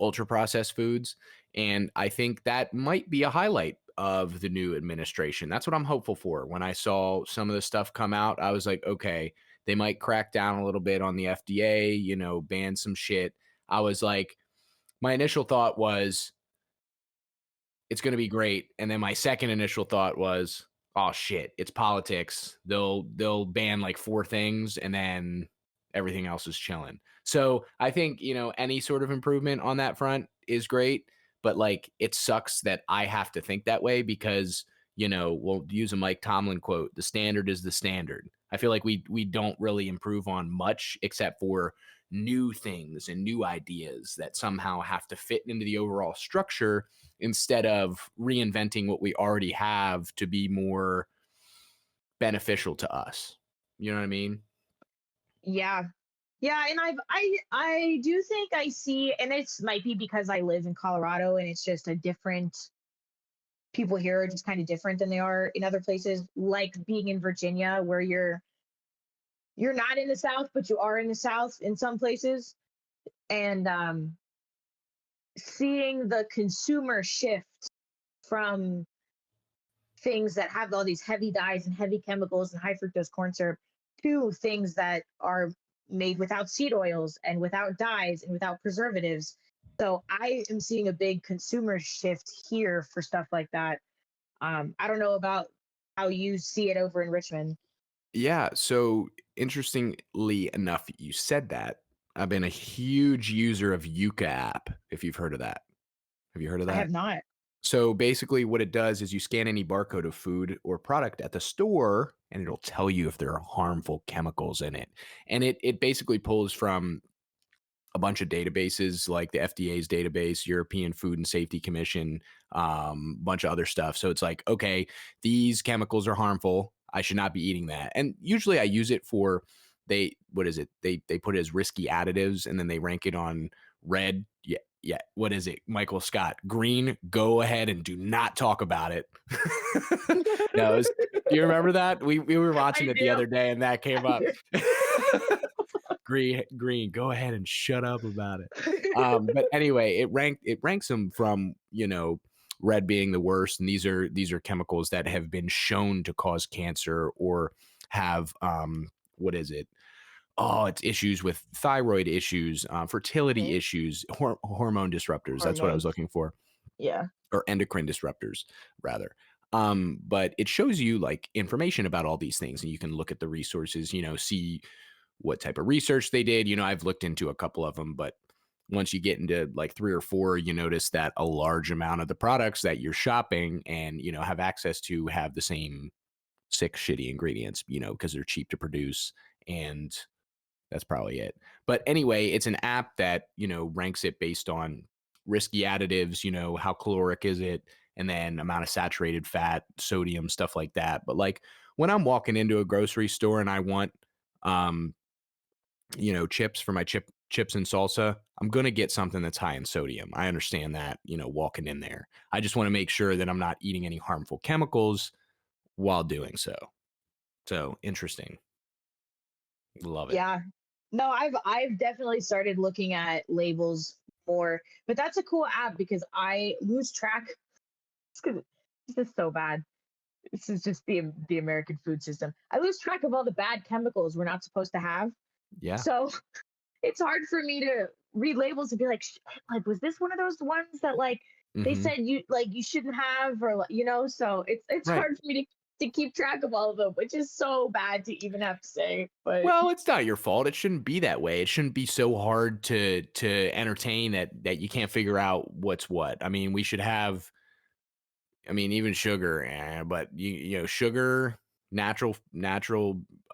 ultra processed foods, and I think that might be a highlight of the new administration. That's what I'm hopeful for. When I saw some of the stuff come out, I was like, okay, they might crack down a little bit on the FDA, ban some shit. I was like, my initial thought was it's going to be great, and then my second initial thought was, oh shit, it's politics. They'll ban like 4 things and then everything else is chilling. So I think, any sort of improvement on that front is great, but like it sucks that I have to think that way because, we'll use a Mike Tomlin quote, the standard is the standard. I feel like we don't really improve on much except for new things and new ideas that somehow have to fit into the overall structure instead of reinventing what we already have to be more beneficial to us. You know what I mean? Yeah. Yeah, and I do think I see, and it's might be because I live in Colorado and it's just a different, people here are just kind of different than they are in other places, like being in Virginia where you're not in the South, but you are in the South in some places. And seeing the consumer shift from things that have all these heavy dyes and heavy chemicals and high fructose corn syrup to things that are made without seed oils and without dyes and without preservatives. So I am seeing a big consumer shift here for stuff like that. I don't know about how you see it over in Richmond. Yeah. So interestingly enough, you said that. I've been a huge user of Yuka app, if you've heard of that. Have you heard of I have that? not. So basically, what it does is you scan any barcode of food or product at the store, and it'll tell you if there are harmful chemicals in it. And it basically pulls from a bunch of databases like the FDA's database, European Food and Safety Commission, bunch of other stuff. So it's like, okay, these chemicals are harmful. I should not be eating that. And usually I use it for what is it? They put it as risky additives and then they rank it on red. Yeah. Yeah. What is it? Michael Scott. Green, go ahead and do not talk about it. No, do you remember that? We were watching I it the do. other day and that came I up. do. Green, go ahead and shut up about it. But anyway, it ranks them from red being the worst, and these are chemicals that have been shown to cause cancer or have what is it? Oh, it's issues with thyroid issues, fertility Mhm. issues, hormone disruptors. That's what I was Hormones. looking for, Yeah. or endocrine disruptors rather. But it shows you like information about all these things, and you can look at the resources, see what type of research they did. I've looked into a couple of them, but once you get into like 3 or 4, you notice that a large amount of the products that you're shopping and, have access to have the same sick, shitty ingredients, because they're cheap to produce. And that's probably it. But anyway, it's an app that, ranks it based on risky additives, how caloric is it, and then amount of saturated fat, sodium, stuff like that. But like when I'm walking into a grocery store and I want um chips for my chips and salsa, I'm going to get something that's high in sodium. I understand that, walking in there. I just want to make sure that I'm not eating any harmful chemicals while doing so. So, interesting. Love it. Yeah. No, I've definitely started looking at labels more, but that's a cool app because I lose track. Because this is so bad. This is just the American food system. I lose track of all the bad chemicals we're not supposed to have. Yeah. So it's hard for me to read labels and be like, like was this one of those ones that like they Mhm. said you shouldn't have, or like, so it's Right. hard for me to keep track of all of them, which is so bad to even have to say. But Well, it's not your fault. It shouldn't be that way. It shouldn't be so hard to entertain that you can't figure out what's what. I mean, we should have even sugar, but sugar, natural,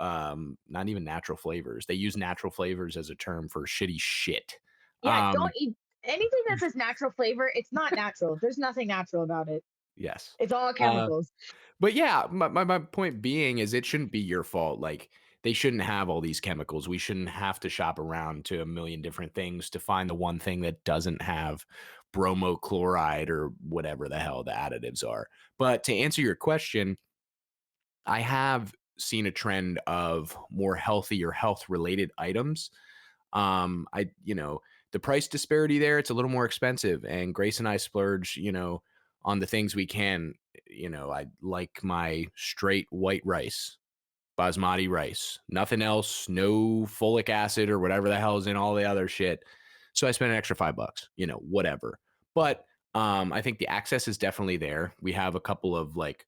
not even natural flavors. They use natural flavors as a term for shitty shit. yeah, don't Um, eat anything that says natural flavor. It's not natural. There's nothing natural about it. yes. It's all Uh, chemicals. but yeah, my point being is it shouldn't be your fault. Like they shouldn't have all these chemicals. We shouldn't have to shop around to a million different things to find the one thing that doesn't have bromochloride or whatever the hell the additives are. But to answer your question, I have seen a trend of more healthy or health related items. The price disparity there, it's a little more expensive. And Grace and I splurge, on the things we can. I like my straight white rice, basmati rice, nothing else, no folic acid or whatever the hell is in all the other shit. So I spent an extra $5, whatever. But I think the access is definitely there. We have a couple of like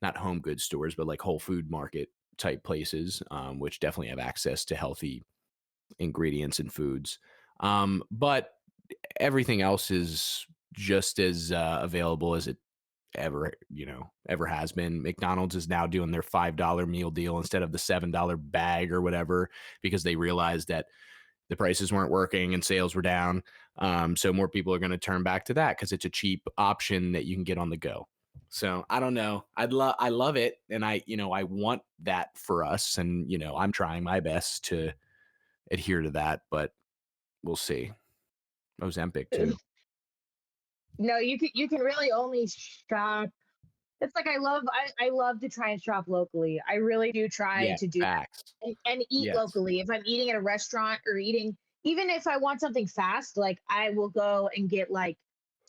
not home goods stores, but like whole food market type places, which definitely have access to healthy ingredients and foods. But everything else is just as available as it ever has been. McDonald's is now doing their $5 meal deal instead of the $7 bag or whatever, because they realized that the prices weren't working and sales were down. So more people are going to turn back to that because it's a cheap option that you can get on the go. So I don't know. I love it, and I want that for us, and I'm trying my best to adhere to that, but we'll see. Ozempic too. No, you can really only shop. It's like I love to try and shop locally. I really do try Yeah, to do that facts. and eat Yes. locally. If I'm eating at a restaurant or eating, even if I want something fast, like I will go and get like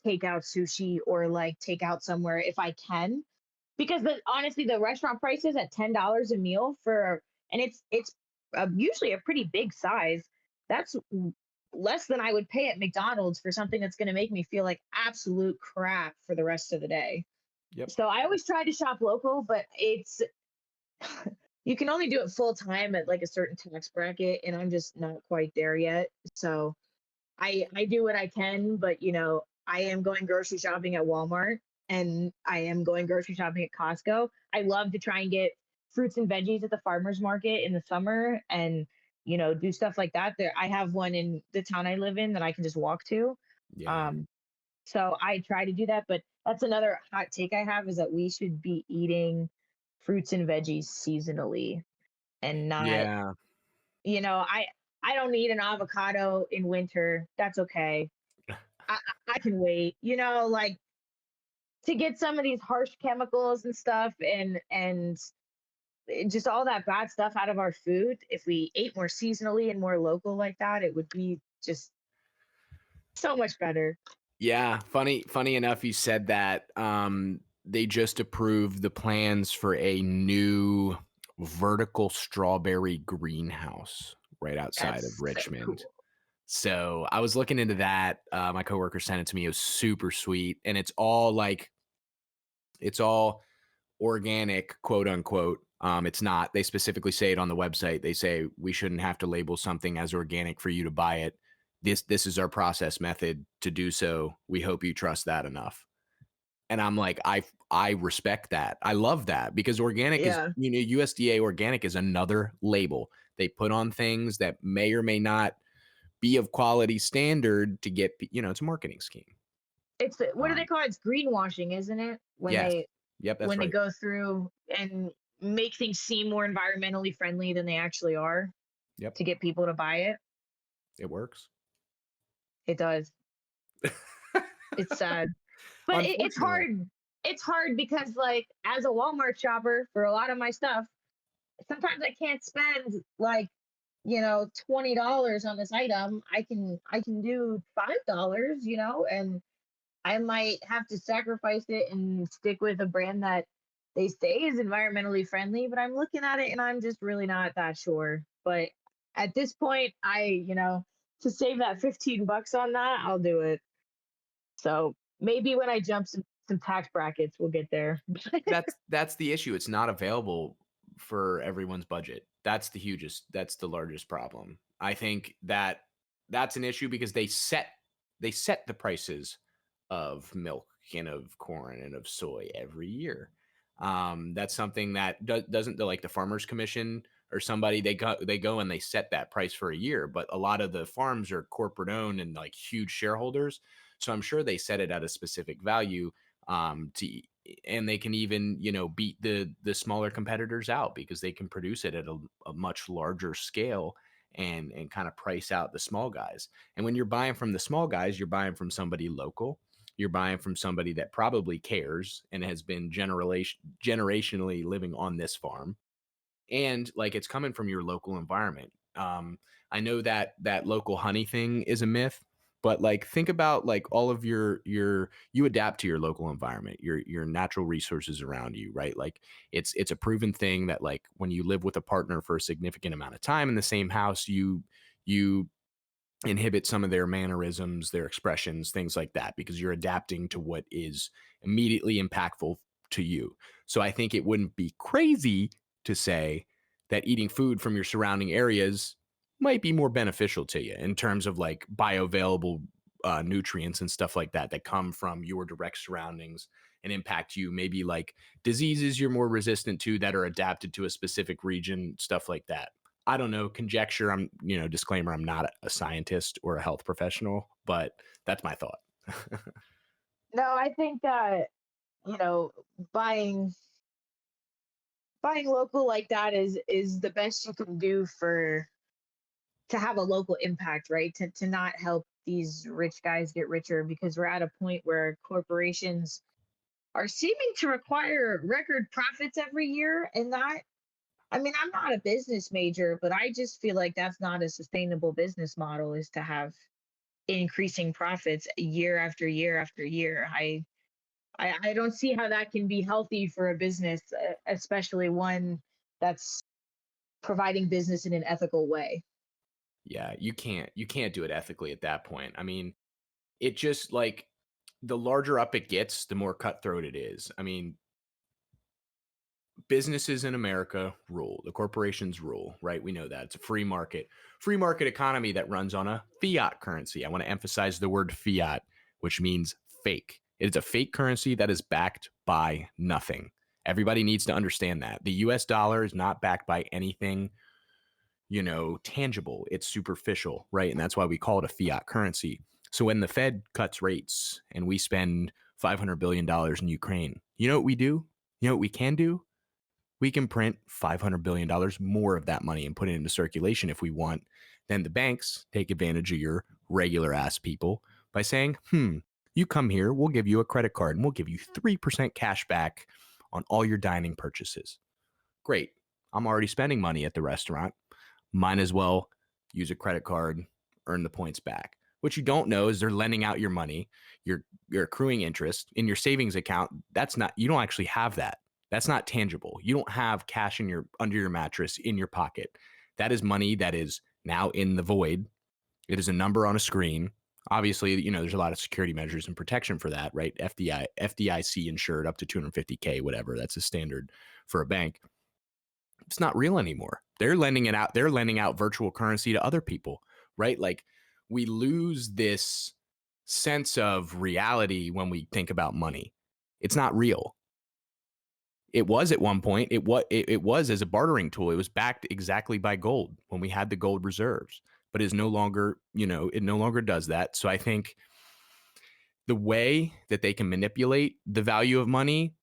takeout sushi or like takeout somewhere if I can, because honestly, the restaurant prices at $10 a meal for, and it's usually a pretty big size. That's less than I would pay at McDonald's for something that's going to make me feel like absolute crap for the rest of the day. Yep. So I always try to shop local, but it's you can only do it full time at like a certain tax bracket, and I'm just not quite there yet. So I do what I can, but I am going grocery shopping at Walmart and I am going grocery shopping at Costco. I love to try and get fruits and veggies at the farmers market in the summer and do stuff like that. There I have one in the town I live in that I can just walk to. Yeah. Um so I try to do that, but that's another hot take I have is that we should be eating fruits and veggies seasonally and not, Yeah. you know, I I don't need an avocado in winter. That's okay. I can wait. Like to get some of these harsh chemicals and stuff and just all that bad stuff out of our food. If we ate more seasonally and more local like that, it would be just so much better. Yeah, funny enough you said that. They just approved the plans for a new vertical strawberry greenhouse right outside of That's so Richmond. cool. So I was looking into that. My coworker sent it to me. It was super sweet, and it's all organic, quote unquote. It's not. They specifically say it on the website. They say we shouldn't have to label something as organic for you to buy it. This is our process method to do so. We hope you trust that enough. And I'm like, I respect that. I love that because organic is, Yeah. USDA organic is another label they put on things that may or may not be of quality standard to get, it's a marketing scheme. What do they Um, call it? It's greenwashing, isn't it? When yes. they Yep, that's when they right. go through and make things seem more environmentally friendly than they actually are Yep, to get people to buy it. it works. It does. It's sad. But it's Unfortunately. hard. It's hard because like as a Walmart shopper for a lot of my stuff, sometimes I can't spend like, $20 on this item. I can do $5, and I might have to sacrifice it and stick with a brand that they say is environmentally friendly, but I'm looking at it and I'm just really not that sure. But at this point, to save that 15 bucks on that, I'll do it. So maybe when I jump some tax brackets, we'll get there. That's the issue. It's not available for everyone's budget. That's the largest problem. I think that that's an issue because they set the prices of milk and of corn and of soy every year. That's something that doesn't like the farmers commission or somebody, they go and they set that price for a year, but a lot of the farms are corporate owned and like huge shareholders. So I'm sure they set it at a specific value, to and they can even beat the smaller competitors out because they can produce it at a much larger scale and kind of price out the small guys. And when you're buying from the small guys, you're buying from somebody local. You're buying from somebody that probably cares and has been generationally living on this farm, and like it's coming from your local environment. I know that that local honey thing is a myth, but like think about like all of you adapt to your local environment, your natural resources around you, right? Like it's a proven thing that like when you live with a partner for a significant amount of time in the same house, you inhibit some of their mannerisms, their expressions, things like that, because you're adapting to what is immediately impactful to you. So I think it wouldn't be crazy to say that eating food from your surrounding areas might be more beneficial to you in terms of like bioavailable nutrients and stuff like that that come from your direct surroundings and impact you. Maybe like diseases you're more resistant to that are adapted to a specific region, stuff like that. I don't know, conjecture. Disclaimer, I'm not a scientist or a health professional, but that's my thought. No, I think you know, buying buying local like that is the best you can do for to have a local impact, right? To not help these rich guys get richer, because we're at a point where corporations are seeming to require record profits every year. And that, I mean, I'm not a business major, but I just feel like that's not a sustainable business model, is to have increasing profits year after year after year. I don't see how that can be healthy for a business, especially one that's providing business in an ethical way. Yeah, you can't do it ethically at that point. I mean, it just like the larger up it gets, the more cutthroat it is. I mean, businesses in America rule, the corporations rule, right? We know that. It's a free market economy that runs on a fiat currency. I want to emphasize the word fiat, which means fake. It's a fake currency that is backed by nothing. Everybody needs to understand that. The US dollar is not backed by anything, tangible. It's superficial, right? And that's why we call it a fiat currency. So when the Fed cuts rates and we spend $500 billion in Ukraine, you know what we do? You know what we can do? We can print $500 billion more of that money and put it into circulation if we want. Then the banks take advantage of your regular ass people by saying, you come here, we'll give you a credit card and we'll give you 3% cash back on all your dining purchases. Great. I'm already spending money at the restaurant. Might as well use a credit card, earn the points back. What you don't know is they're lending out your money, you're accruing interest in your savings account. That's not, you don't actually have that. That's not tangible. You don't have cash in your under your mattress in your pocket. That is money that is now in the void. It is a number on a screen. Obviously, there's a lot of security measures and protection for that, right? FDIC insured up to 250K, whatever. That's a standard for a bank. It's not real anymore. They're lending it out. They're lending out virtual currency to other people, right? Like we lose this sense of reality when we think about money. It's not real. It was at one point. It was as a bartering tool. It was backed exactly by gold when we had the gold reserves, but is no longer. It no longer does that. So I think the way that they can manipulate the value of money,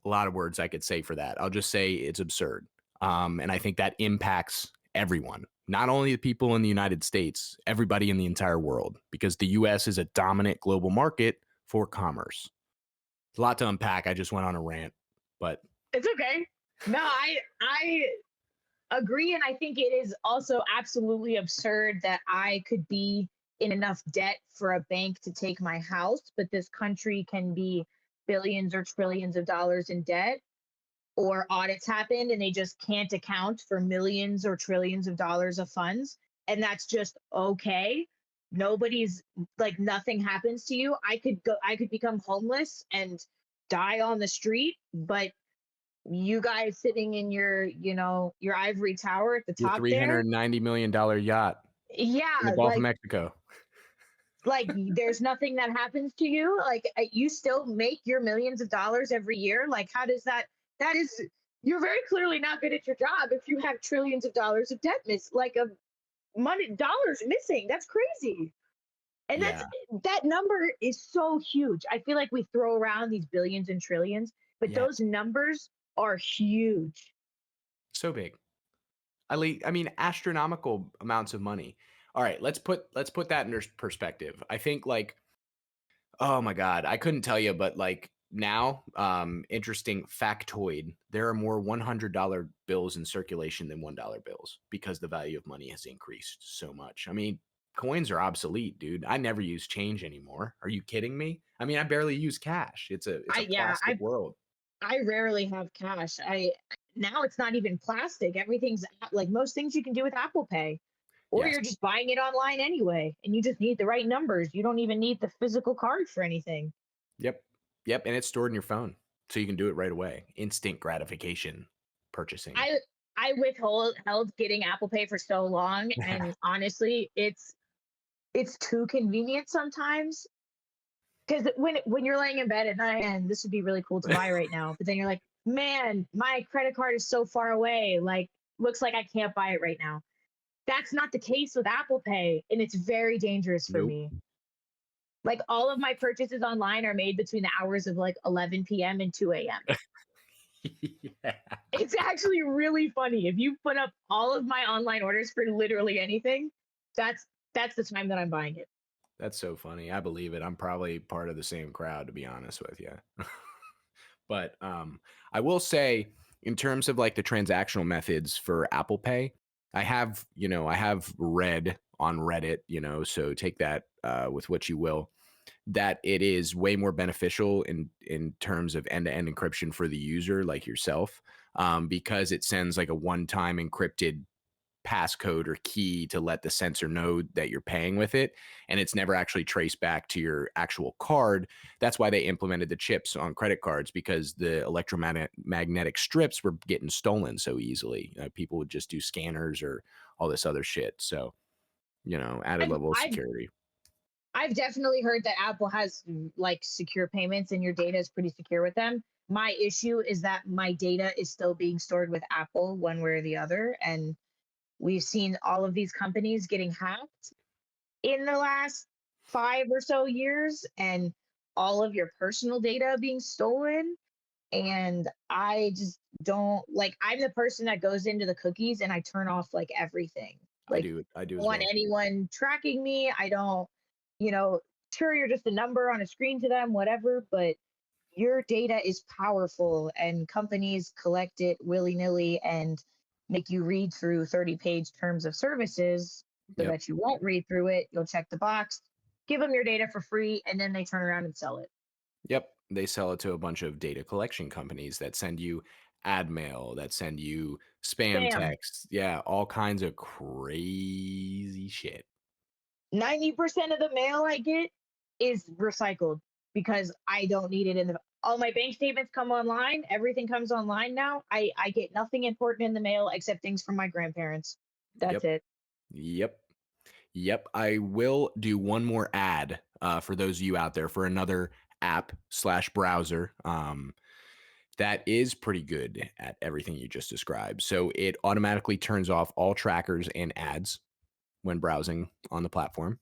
a lot of words I could say for that. I'll just say it's absurd. And I think that impacts everyone, not only the people in the United States, everybody in the entire world, because the US is a dominant global market for commerce. It's a lot to unpack. I just went on a rant, but It's okay. No, I agree, and I think it is also absolutely absurd that I could be in enough debt for a bank to take my house, but this country can be billions or trillions of dollars in debt, or audits happen and they just can't account for millions or trillions of dollars of funds, and that's just okay. Nobody's, like, nothing happens to you. I could become homeless and die on the street, but you guys sitting in your, your ivory tower at the your top there, $390 million yacht in the yeah, Gulf of Mexico. like there's nothing that happens to you. Like, you still make your millions of dollars every year. Like, how does that is, you're very clearly not good at your job if you have trillions of dollars of debt miss, like, of money dollars missing. That's crazy. And Yeah, that number is so huge. I feel like we throw around these billions and trillions, but yeah, those numbers are huge. so big. I mean, astronomical amounts of money. All right, let's put that in perspective. I think like, oh my God, I couldn't tell you, but like now, interesting factoid: there are more $100 bills in circulation than $1 bills because the value of money has increased so much. I mean, coins are obsolete, dude. I never use change anymore. Are you kidding me? I mean, I barely use cash. It's a I Yeah, plastic world. I rarely have cash. I Now it's not even plastic. Everything's like, most things you can do with Apple Pay, or Yes. you're just buying it online anyway, and you just need the right numbers. You don't even need the physical card for anything. Yep. Yep. And it's stored in your phone. So you can do it right away. Instant gratification purchasing. I I withhold held getting Apple Pay for so long, and honestly, it's too convenient sometimes. Because when you're laying in bed at night, and this would be really cool to buy right now, but then you're like, man, my credit card is so far away. Like, looks like I can't buy it right now. That's not the case with Apple Pay, and it's very dangerous for Nope. me. Like all of my purchases online are made between the hours of like 11 p.m. and 2 a.m. Yeah. It's actually really funny. If you put up all of my online orders for literally anything, that's that's the time that I'm buying it. That's so funny. I believe it. I'm probably part of the same crowd, to be honest with you. But I will say, in terms of like the transactional methods for Apple Pay, I have read on Reddit, so take that with what you will, that it is way more beneficial in terms of end-to-end encryption for the user, like yourself, because it sends like a one-time encrypted passcode or key to let the sensor know that you're paying with it, and it's never actually traced back to your actual card. That's why they implemented the chips on credit cards, because the electromagnetic strips were getting stolen so easily. People would just do scanners or all this other shit. So, added I've level of I've security. I've definitely heard that Apple has like secure payments and your data is pretty secure with them. My issue is that my data is still being stored with Apple one way or the other, and we've seen all of these companies getting hacked in the last 5 or so years, and all of your personal data being stolen. And I just don't like, I'm the person that goes into the cookies and I turn off like everything. I Like, do. I do I don't as want well. anyone tracking me. I don't, you know, sure, you're just a number on a screen to them, whatever, but your data is powerful and companies collect it willy nilly and make you read through 30-page terms of services so Yep. that you won't read through it. You'll check the box, give them your data for free, and then they turn around and sell it. Yep. They sell it to a bunch of data collection companies that send you ad mail, that send you spam Spam. texts. Yeah, all kinds of crazy shit. 90% of the mail I get is recycled because I don't need it in the all my bank statements come online. Everything comes online now. I get nothing important in the mail except things from my grandparents. That's Yep. it. Yep. Yep. I will do one more ad for those of you out there for another app slash browser that is pretty good at everything you just described. So it automatically turns off all trackers and ads when browsing on the platform,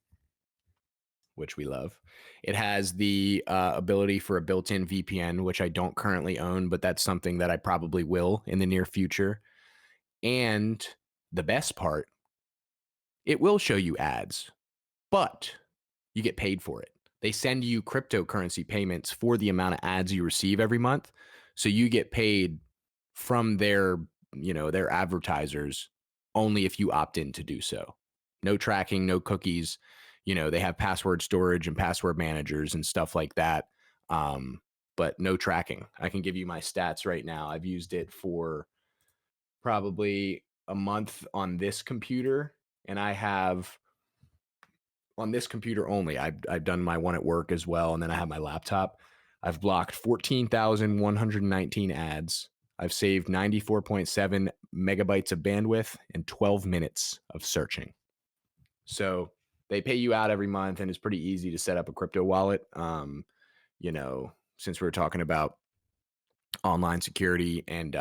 which we love. It has the ability for a built in VPN, which I don't currently own, but that's something that I probably will in the near future. And the best part, it will show you ads, but you get paid for it. They send you cryptocurrency payments for the amount of ads you receive every month. So you get paid from their advertisers only if you opt in to do so. No tracking, no cookies. They have password storage and password managers and stuff like that. But no tracking. I can give you my stats right now. I've used it for probably a month on this computer, and I have on this computer only. I've done my one at work as well, and then I have my laptop. I've blocked 14,119 ads. I've saved 94.7 megabytes of bandwidth and 12 minutes of searching. So they pay you out every month, and it's pretty easy to set up a crypto wallet. Since we're talking about online security and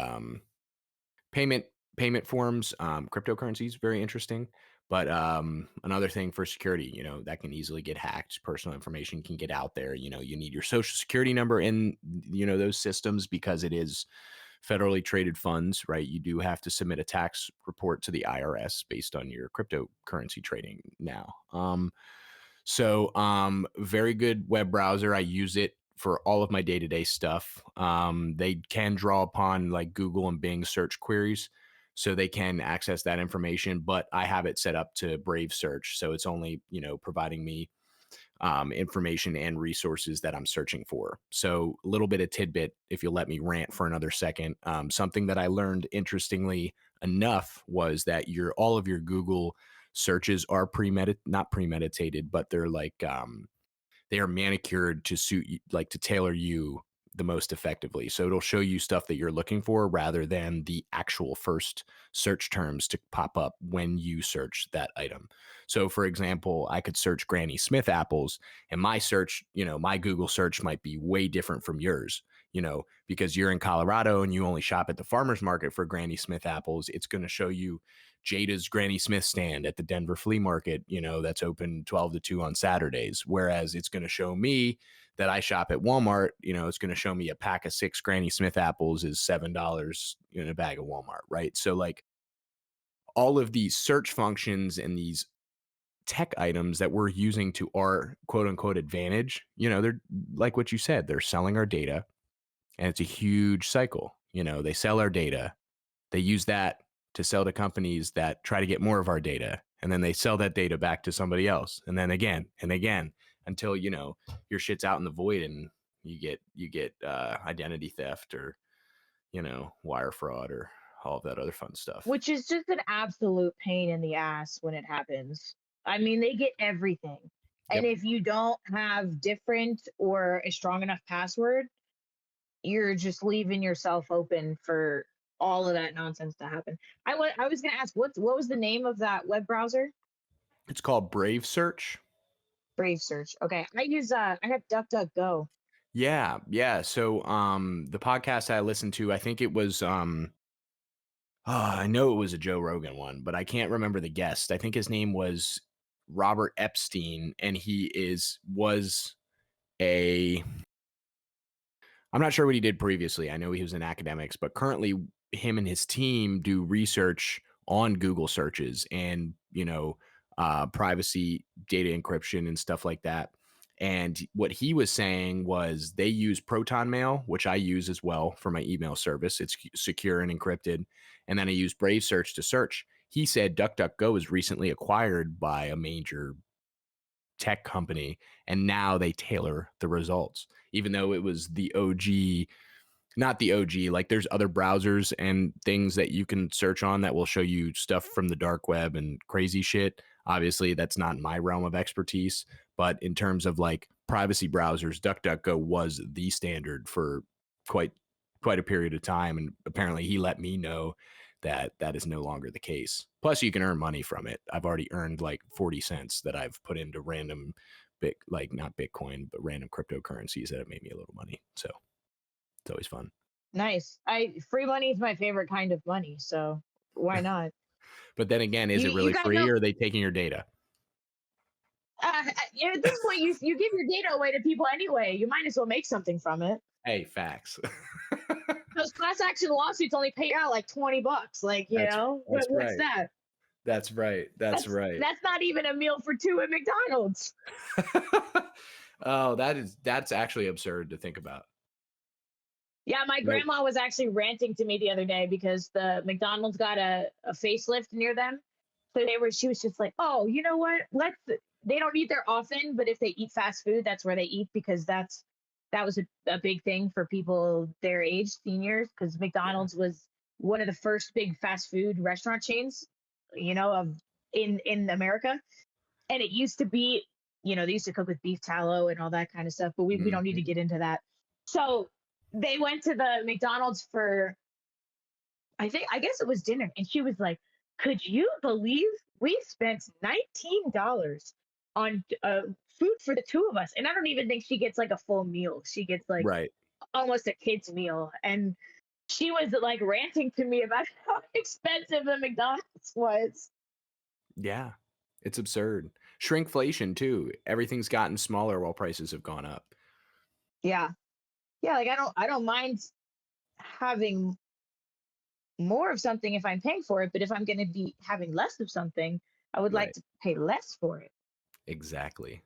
payment payment forms, cryptocurrency is very interesting. But another thing for security, that can easily get hacked. Personal information can get out there. You need your social security number in, those systems because it is federally traded funds, right? You do have to submit a tax report to the IRS based on your cryptocurrency trading now. Very good web browser. I use it for all of my day-to-day stuff. They can draw upon like Google and Bing search queries, so they can access that information, but I have it set up to Brave search. So it's only, providing me information and resources that I'm searching for. So a little bit of tidbit, if you'll let me rant for another second. Something that I learned interestingly enough was that all of your Google searches are not premeditated, but they're like they are manicured to suit you, like to tailor you the most effectively. So it'll show you stuff that you're looking for rather than the actual first search terms to pop up when you search that item. So for example, I could search Granny Smith apples, and my search, my Google search might be way different from yours, because you're in Colorado and you only shop at the farmer's market for Granny Smith apples. It's going to show you Jada's Granny Smith stand at the Denver flea market, that's open 12 to 2 on Saturdays. Whereas it's going to show me that I shop at Walmart, it's going to show me a pack of 6 Granny Smith apples is $7 in a bag of Walmart, right? So like all of these search functions and these tech items that we're using to our quote unquote advantage, they're like what you said, they're selling our data, and it's a huge cycle. They sell our data, they use that to sell to companies that try to get more of our data, and then they sell that data back to somebody else, and then again and again until your shit's out in the void and you get identity theft or wire fraud or all of that other fun stuff. Which is just an absolute pain in the ass when it happens. I mean, they get everything. And Yep. if you don't have different or a strong enough password, you're just leaving yourself open for all of that nonsense to happen. I was going to ask, what was the name of that web browser? It's called Brave Search. Brave Search. Okay, I have DuckDuckGo. Yeah. So the podcast I listened to, I think it was I know it was a Joe Rogan one, but I can't remember the guest. I think his name was Robert Epstein, and was a I'm not sure what he did previously. I know he was in academics, but currently him and his team do research on Google searches and, privacy data encryption and stuff like that. And what he was saying was they use Proton Mail, which I use as well for my email service. It's secure and encrypted. And then I use Brave Search to search. He said DuckDuckGo was recently acquired by a major tech company, and now they tailor the results, even though it was the OG, not the OG. Like there's other browsers and things that you can search on that will show you stuff from the dark web and crazy shit. Obviously, that's not my realm of expertise, but in terms of like privacy browsers, DuckDuckGo was the standard for quite quite a period of time, and apparently he let me know that that is no longer the case. Plus, you can earn money from it. I've already earned like 40 cents that I've put into random like not Bitcoin, but random cryptocurrencies that have made me a little money. So it's always fun. Nice. I Free money is my favorite kind of money, so why not? But then again, is it You really guys free know, or are they taking your data? at this point, you give your data away to people anyway. You might as well make something from it. Hey, facts. Those class action lawsuits only pay out like $20. Like, That's what's right. that? That's right. That's right. That's not even a meal for two at McDonald's. Oh, that's actually absurd to think about. Yeah, my Nope. grandma was actually ranting to me the other day because the McDonald's got a facelift near them. So she was just like, oh, you know what? They don't eat there often, but if they eat fast food, that's where they eat because that was a big thing for people their age, seniors, because Yeah. McDonald's was one of the first big fast food restaurant chains, of in America. And it used to be, they used to cook with beef tallow and all that kind of stuff, but we don't need to Mhm. get into that. So they went to the McDonald's for, I guess it was dinner. And she was like, could you believe we spent $19 on food for the two of us? And I don't even think she gets like a full meal. She gets like Right. almost a kid's meal. And she was like ranting to me about how expensive the McDonald's was. Yeah. It's absurd. Shrinkflation too. Everything's gotten smaller while prices have gone up. Yeah. Yeah. Like I don't mind having more of something if I'm paying for it, but if I'm going to be having less of something, I would like Right. to pay less for it. Exactly.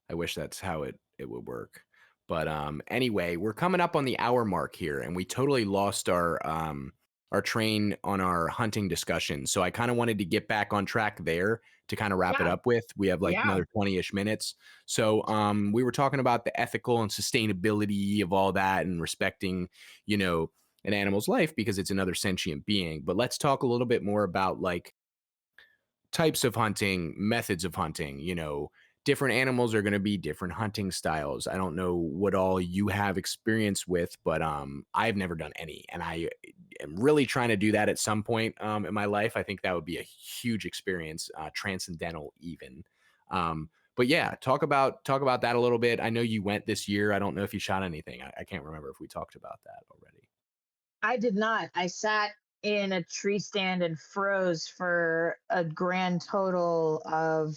I wish that's how it would work. But anyway, we're coming up on the hour mark here, and we totally lost our train on our hunting discussion. So I kind of wanted to get back on track there to kind of wrap it Yeah. up with. We have like Yeah. another 20-ish minutes. So we were talking about the ethical and sustainability of all that and respecting, an animal's life because it's another sentient being. But let's talk a little bit more about like types of hunting, methods of hunting, different animals are going to be different hunting styles. I don't know what all you have experience with, but I've never done any, and I am really trying to do that at some point in my life. I think that would be a huge experience, transcendental even. But yeah, talk about that a little bit. I know you went this year. I don't know if you shot anything. I can't remember if we talked about that already. I did not. I sat in a tree stand and froze for a grand total of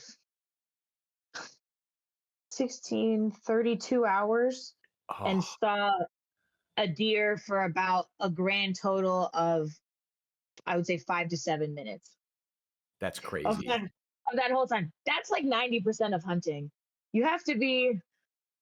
1632 hours and Oh, saw a deer for about a grand total of, I would say, 5 to 7 minutes that's of crazy. that whole time. That's like 90% of hunting. You have to be,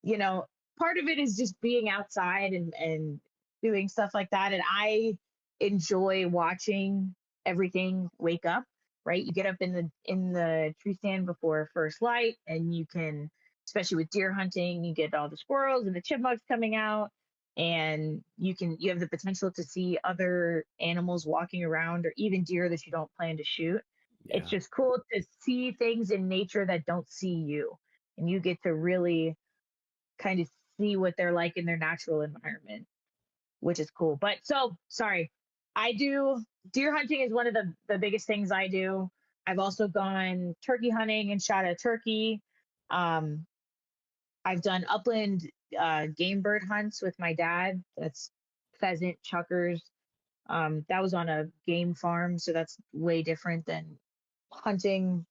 you know, part of it is just being outside and doing stuff like that. And I enjoy watching everything wake up, right? You get up in the tree stand before first light, and you can, especially with deer hunting, you get all the squirrels and the chipmunks coming out, and you have the potential to see other animals walking around or even deer that you don't plan to shoot. It's Yeah. just cool to see things in nature that don't see you, and you get to really kind of see what they're like in their natural environment, which is cool. But so sorry, I do deer hunting is one of the biggest things I do. I've also gone turkey hunting and shot a turkey. Um, I've done upland game bird hunts with my dad. That's pheasant, chuckers. That was on a game farm, so that's way different than hunting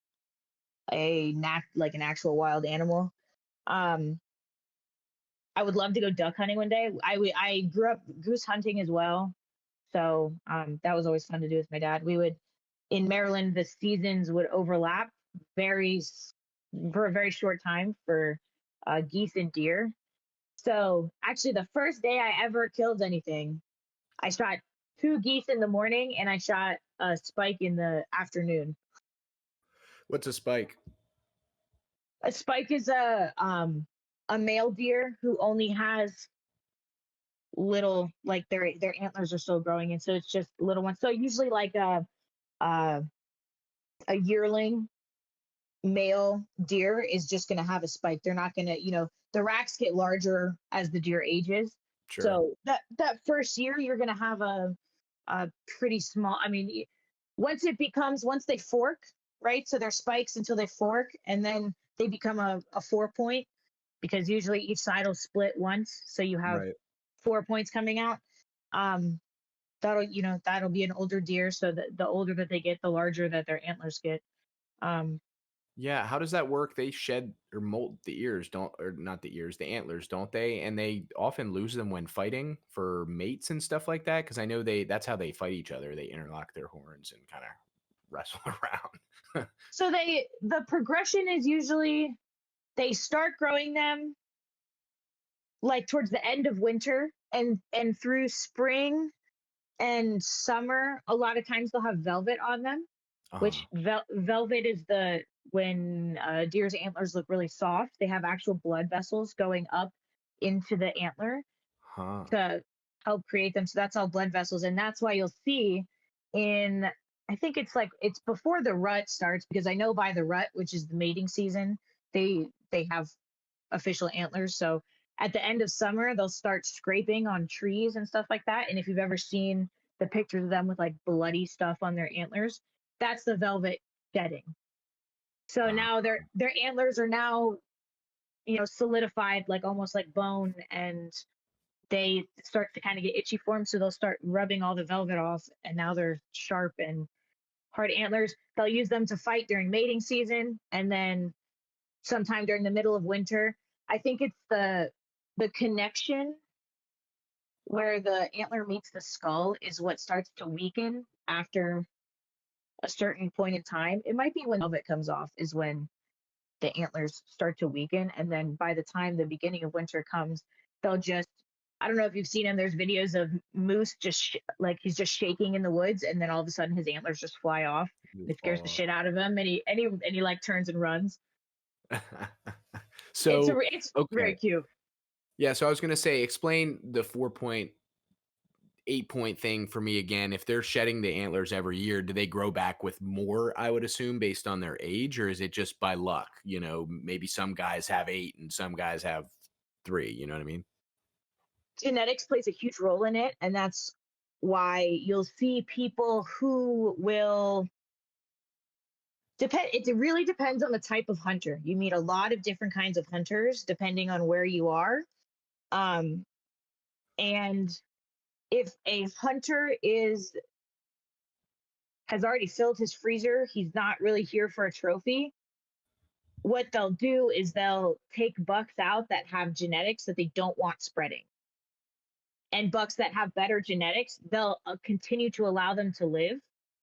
like an actual wild animal. Um, I would love to go duck hunting one day. I grew up goose hunting as well, so that was always fun to do with my dad. We would in Maryland the seasons would overlap very for a very short time for geese and deer. So actually, the first day I ever killed anything, I shot two geese in the morning and I shot a spike in the afternoon. What's a spike? A spike is a male deer who only has little, like their antlers are still growing, and so it's just little ones. So usually like a, a yearling male deer is just going to have a spike. They're not going to, the racks get larger as the deer ages. Sure. So that first year you're going to have a pretty small. I mean, once they fork, right? So they're spikes until they fork, and then they become a 4 point, because usually each side will split once, so you have Right. 4 points coming out. Um, that'll be an older deer. So the older that they get, the larger that their antlers get. Um, Yeah, how does that work? They shed or molt the ears, don't or not the ears, the antlers, don't they? And they often lose them when fighting for mates and stuff like that. Because I know that's how they fight each other. They interlock their horns and kind of wrestle around. so the progression is usually they start growing them like towards the end of winter, and through spring and summer. A lot of times they'll have velvet on them, uh, which velvet is the when deer's antlers look really soft. They have actual blood vessels going up into the antler huh. to help create them. So that's all blood vessels, and that's why you'll see in, I think it's before the rut starts, because I know by the rut, which is the mating season, they have official antlers. So at the end of summer, they'll start scraping on trees and stuff like that. And if you've ever seen the pictures of them with like bloody stuff on their antlers, that's the velvet shedding. So Uh, now their antlers are now, solidified, like almost like bone, and they start to kind of get itchy for them. So they'll start rubbing all the velvet off, and now they're sharp and hard antlers. They'll use them to fight during mating season, and then sometime during the middle of winter. I think it's the connection where the antler meets the skull is what starts to weaken after a certain point in time. It might be when velvet comes off is when the antlers start to weaken, and then by the time the beginning of winter comes, they'll just, I don't know if you've seen him. There's videos of moose just like he's just shaking in the woods, and then all of a sudden his antlers just fly off. you It scares the fall shit out of him, and he like turns and runs. off. It's So, it's very okay. cute. Yeah, so I was gonna say, explain the 4 point 8-point thing for me again, if they're shedding the antlers every year, do they grow back with more, I would assume, based on their age, or is it just by luck? You know, maybe some guys have 8 and some guys have 3, you know what I mean? Genetics plays a huge role in it, and that's why you'll see people who will depend. It really depends on the type of hunter. You meet a lot of different kinds of hunters depending on where you are. Um, and if a hunter has already filled his freezer, he's not really here for a trophy. What they'll do is they'll take bucks out that have genetics that they don't want spreading. And bucks that have better genetics, they'll continue to allow them to live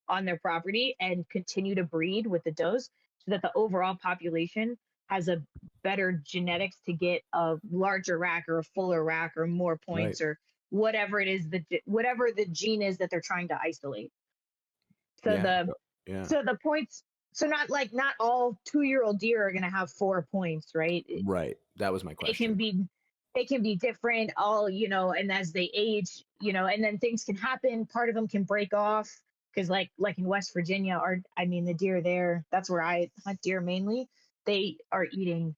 on their property and continue to breed with the does so that the overall population has a better genetics to get a larger rack or a fuller rack or more Right. points or whatever it is, whatever the gene is that they're trying to isolate. So Yeah. the Yeah. so the points, so not all 2-year-old deer are going to have 4 points, right? Right. That was my they can question. be they can be different, all, and as they age, and then things can happen. Part of them can break off because like in West Virginia, the deer there, that's where I hunt deer mainly. They are eating,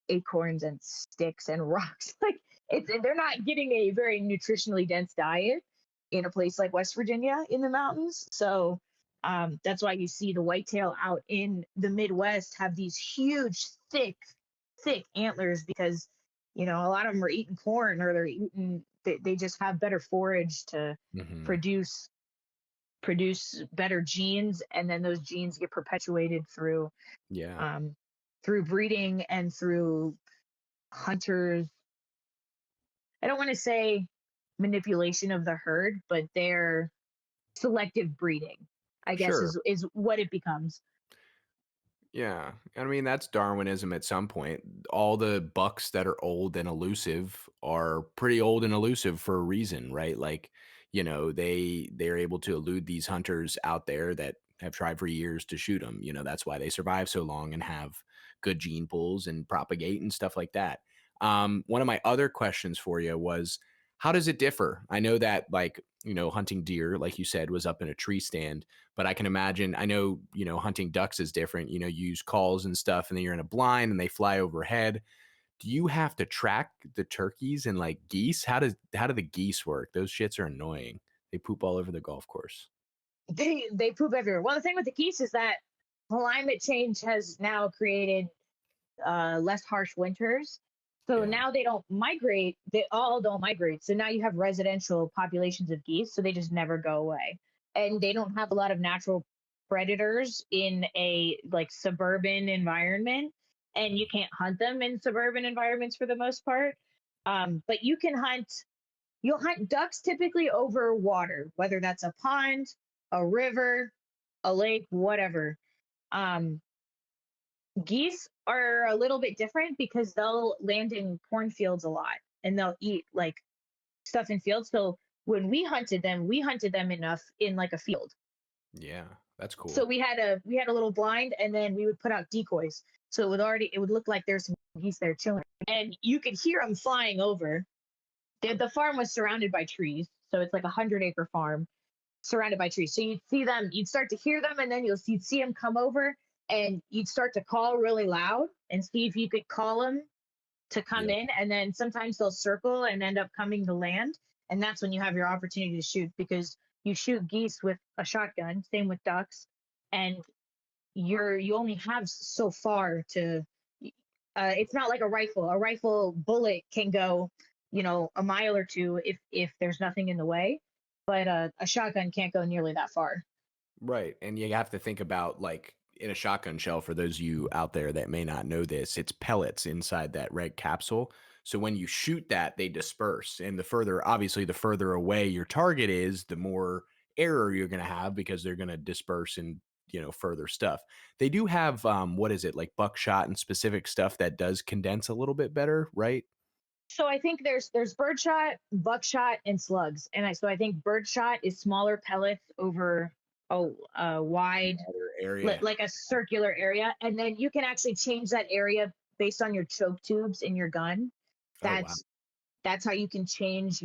acorns and sticks and rocks. Like, they're not getting a very nutritionally dense diet in a place like West Virginia in the mountains. So that's why you see the whitetail out in the Midwest have these huge, thick antlers because a lot of them are eating corn, or they just have better forage to Mhm. produce better genes, and then those genes get perpetuated Yeah. um, through breeding and through hunters. I don't want to say manipulation of the herd, but their selective breeding, I guess, Sure. is what it becomes. Yeah. I mean, that's Darwinism at some point. All the bucks that are old and elusive are pretty old and elusive for a reason, right? Like, they're able to elude these hunters out there that have tried for years to shoot them. That's why they survive so long and have good gene pools and propagate and stuff like that. One of my other questions for you was, how does it differ? I know that, like, hunting deer, like you said, was up in a tree stand, but I can imagine, I know, hunting ducks is different. You use calls and stuff, and then you're in a blind and they fly overhead. Do you have to track the turkeys and like geese? How do the geese work? Those shits are annoying. They poop all over the golf course. They poop everywhere. Well, the thing with the geese is that climate change has now created less harsh winters. So Yeah. now they don't migrate. They all don't migrate. So now you have residential populations of geese. So they just never go away. And they don't have a lot of natural predators in a like suburban environment. And you can't hunt them in suburban environments for the most part. But you'll hunt ducks typically over water, whether that's a pond, a river, a lake, whatever. Um, Geese are a little bit different because they'll land in cornfields a lot and they'll eat like stuff in fields. So when we hunted them enough in like a field. Yeah. That's So cool. we had a little blind, and then we would put out decoys. So it would look like there's some geese there chilling, and you could hear them flying over. The farm was surrounded by trees, so it's like a 100-acre farm surrounded by trees. So you'd start to hear them, and then you'd see them come over, and you'd start to call really loud and see if you could call them to come Yeah. in. And then sometimes they'll circle and end up coming to land. And that's when you have your opportunity to shoot, because you shoot geese with a shotgun, same with ducks. And you only have so far to, it's not like a rifle. A rifle bullet can go, a mile or two if there's nothing in the way, but a shotgun can't go nearly that far. Right. And you have to think about, like, in a shotgun shell, for those of you out there that may not know this, it's pellets inside that red capsule. So when you shoot that, they disperse. And obviously, the further away your target is, the more error you're going to have because they're going to disperse and, further stuff. They do have, what is it, like buckshot and specific stuff that does condense a little bit better, right? So I think there's birdshot, buckshot, and slugs. So I think birdshot is smaller pellets over a wide, Other area. like a circular area, and then you can actually change that area based on your choke tubes in your gun. Oh, wow. That's that's how you can change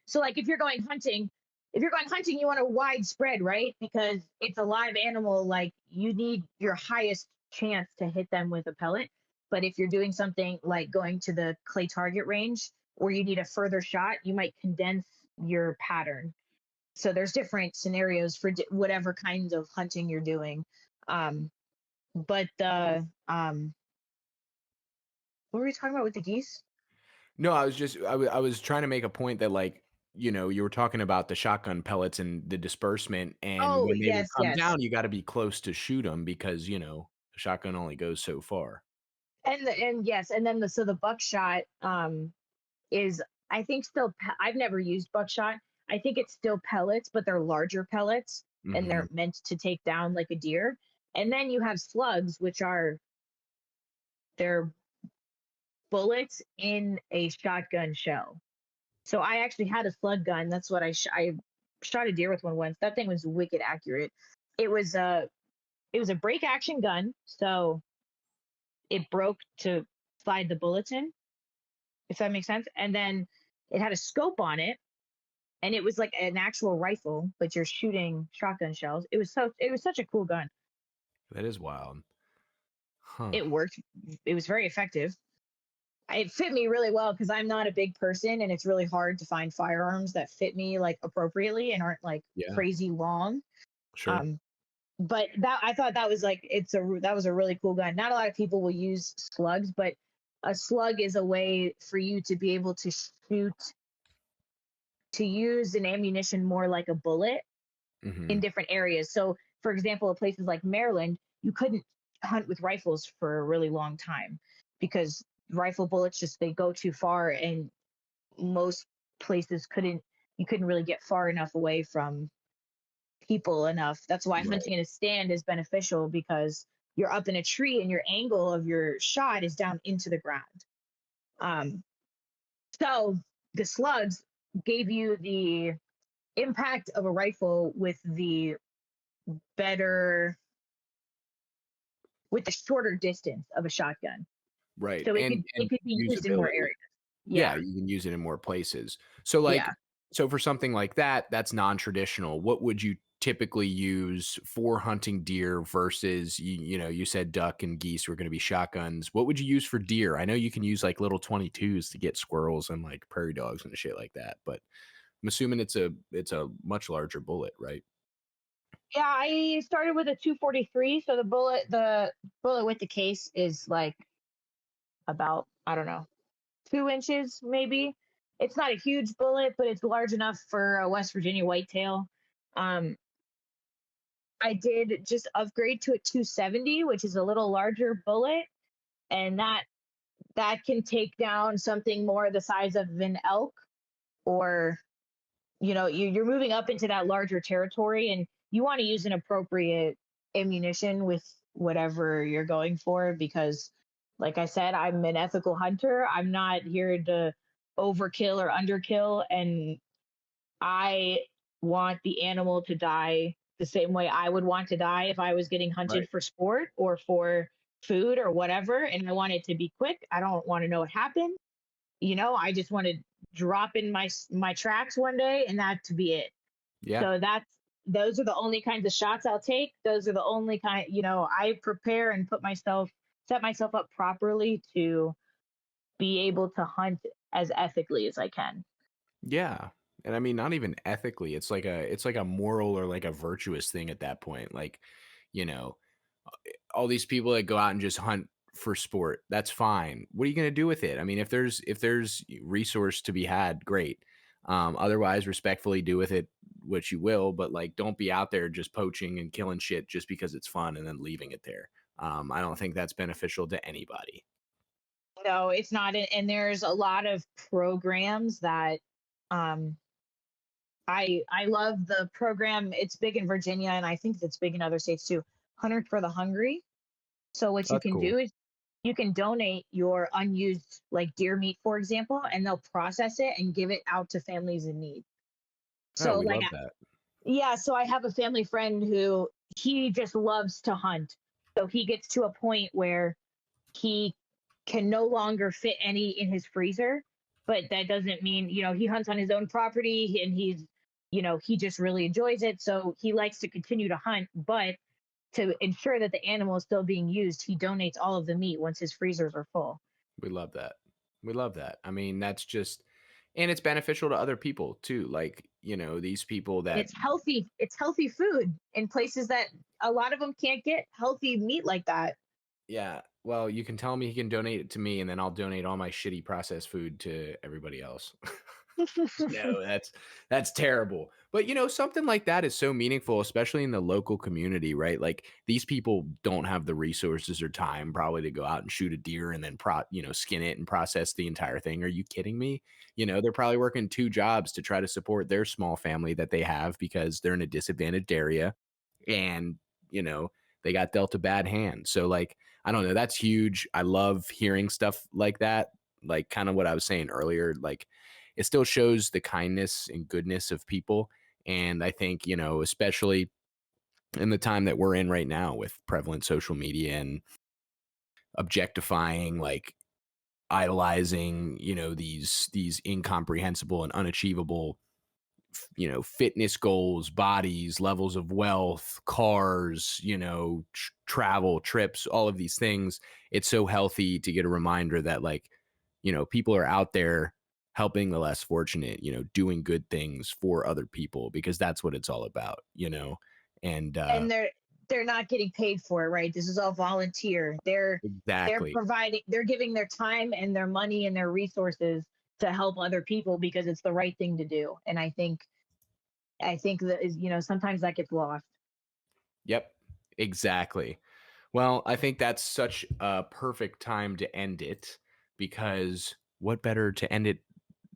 So like if you're going hunting, you want a wide spread, right? Because it's a live animal, like you need your highest chance to hit them with a pellet. But if you're doing something like going to the clay target range or you need a further shot, you might condense your pattern. So there's different scenarios for whatever kinds of hunting you're doing. But what were we talking about with the geese? No, I was trying to make a point that, like, you were talking about the shotgun pellets and the disbursement, and Oh, when they would yes, come yes. down, you gotta be close to shoot them because, the shotgun only goes so far. And yes, and then the buckshot is, I think, still I've never used buckshot. I think it's still pellets, but they're larger pellets and Mhm. they're meant to take down like a deer. And then you have slugs, which are they're bullets in a shotgun shell. So I actually had a slug gun. That's what I shot a deer with one once. That thing was wicked accurate. It was a break action gun, so it broke to slide the bullets in, if that makes sense. And then it had a scope on it, and it was like an actual rifle, but you're shooting shotgun shells. It was such a cool gun. That is wild. Huh. It worked. It was very effective. It fit me really well because I'm not a big person, and it's really hard to find firearms that fit me like appropriately and aren't like Yeah, crazy long. sure. Um, but that I thought that was like that was a really cool gun. Not a lot of people will use slugs, but a slug is a way for you to be able to use an ammunition more like a bullet in Mhm. different areas. So, for example, places like Maryland, you couldn't hunt with rifles for a really long time because rifle bullets just they go too far, and most places you couldn't really get far enough away from people enough. That's why Right. hunting in a stand is beneficial because you're up in a tree and your angle of your shot is down into the ground. Um, so the slugs gave you the impact of a rifle with the better with the shorter distance of a shotgun. Right, So it and could be used in more usability. areas. Yeah, Yeah. you can use it in more places. So, like, Yeah. so for something like that, that's non-traditional. What would you typically use for hunting deer versus you said duck and geese were gonna be shotguns. What would you use for deer? I know you can use, like, little 22s to get squirrels and, like, prairie dogs and shit like that, but I'm assuming it's a much larger bullet, right? Yeah, I started with a 243, so the bullet with the case is like about, I don't know, 2 inches maybe. It's not a huge bullet, but it's large enough for a West Virginia whitetail. Um, I did just upgrade to a 270, which is a little larger bullet, and that can take down something more the size of an elk, or you're moving up into that larger territory, and you want to use an appropriate ammunition with whatever you're going for, because like I said, I'm an ethical hunter. I'm not here to overkill or underkill, and I want the animal to die the same way I would want to die if I was getting hunted Right. for sport or for food or whatever, and I want it to be quick. I don't want to know what happened. I just want to drop in my tracks one day and that to be it. Yeah. So those are the only kinds of shots I'll take. Those are the only I prepare and set myself up properly to be able to hunt as ethically as I can. Yeah. And I mean, not even ethically. It's like a moral or like a virtuous thing at that point. Like, you know, all these people that go out and just hunt for sport, that's fine. What are you going to do with it? I mean, if there's resource to be had, great. Otherwise, respectfully do with it what you will, but like don't be out there just poaching and killing shit just because it's fun and then leaving it there. I don't think that's beneficial to anybody. No, it's not. And there's a lot of programs that um, I love the program. It's big in Virginia, and I think it's big in other states too. Hunters for the Hungry. So what you That's can cool. do is you can donate your unused like deer meat, for example, and they'll process it and give it out to families in need. Oh, So we like love that. yeah, so I have a family friend who he just loves to hunt. So he gets to a point where he can no longer fit any in his freezer. but that doesn't mean, he hunts on his own property and he just really enjoys it. So he likes to continue to hunt, but to ensure that the animal is still being used, he donates all of the meat once his freezers are full. We love that. We love that. I mean, that's just, and it's beneficial to other people too. Like, these people And that, it's healthy food in places that a lot of them can't get healthy meat like that. yeah, well, you can tell me he can donate it to me and then I'll donate all my shitty processed food to everybody else. No, that's terrible. But something like that is so meaningful, especially in the local community, right? Like these people don't have the resources or time probably to go out and shoot a deer and then skin it and process the entire thing. Are you kidding me? They're probably working 2 jobs to try to support their small family that they have because they're in a disadvantaged area and, they got dealt a bad hand. So like, I don't know, that's huge. I love hearing stuff like that. Like kind of what I was saying earlier, like it still shows the kindness and goodness of people. And I think, especially in the time that we're in right now with prevalent social media and objectifying, like idolizing, these incomprehensible and unachievable, fitness goals, bodies, levels of wealth, cars, travel, trips, all of these things. It's so healthy to get a reminder that like, people are out there helping the less fortunate, doing good things for other people because that's what it's all about, and And they're not getting paid for it, right? This is all volunteer. They're exactly. providing, they're giving their time and their money and their resources to help other people because it's the right thing to do. And I think that is, sometimes that gets lost. Yep, exactly. Well, I think that's such a perfect time to end it because what better to end it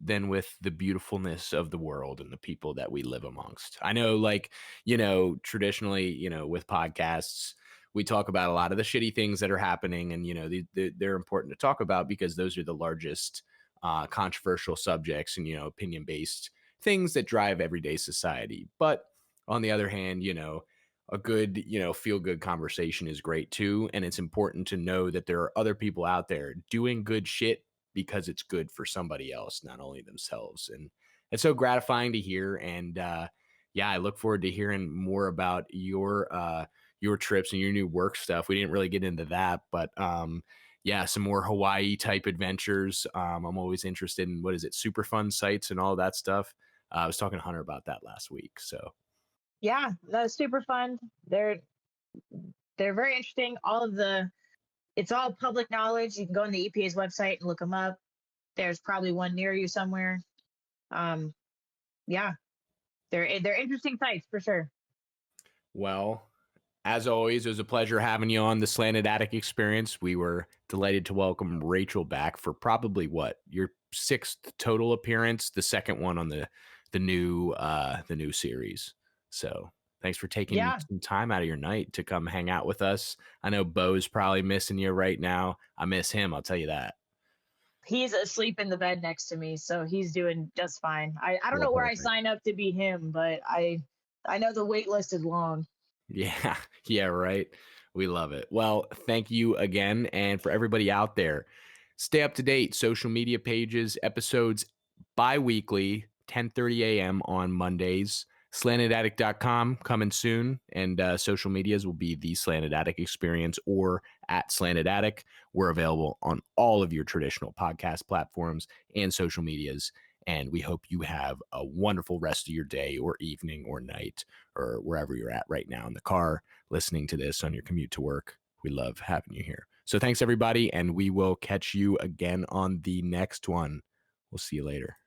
than with the beautifulness of the world and the people that we live amongst. I know, like, traditionally, with podcasts, we talk about a lot of the shitty things that are happening and, they're important to talk about because those are the largest controversial subjects and, opinion based things that drive everyday society. But on the other hand, a good, feel good conversation is great too. And it's important to know that there are other people out there doing good shit because it's good for somebody else, not only themselves. And it's so gratifying to hear. And yeah, I look forward to hearing more about your trips and your new work stuff. We didn't really get into that, but yeah, some more Hawaii type adventures. I'm always interested in what is it, super fun sites and all that stuff. I was talking to Hunter about that last week. So Yeah, that's super fun. They're very interesting. It's all public knowledge. You can go on the EPA's website and look them up. There's probably one near you somewhere. Um, yeah, they're interesting sites for sure. well, as always, it was a pleasure having you on the Slanted Attic Experience. We were delighted to welcome Rachel back for probably your 6th total appearance, the second one on the new series. So thanks for taking Yeah, some time out of your night to come hang out with us. I know Beau's probably missing you right now. I miss him, I'll tell you that. he's asleep in the bed next to me, so he's doing just fine. I don't Well, know where I perfect. sign up to be him, but I know the wait list is long. Yeah, yeah, right. We love it. Well, thank you again. And for everybody out there, stay up to date. Social media pages, episodes bi-weekly, 10:30 a.m. on Mondays. SlantedAttic.com coming soon. And social medias will be the Slanted Attic Experience or at Slanted Attic. We're available on all of your traditional podcast platforms and social medias. And we hope you have a wonderful rest of your day or evening or night or wherever you're at right now in the car, listening to this on your commute to work. We love having you here. So thanks, everybody. And we will catch you again on the next one. We'll see you later.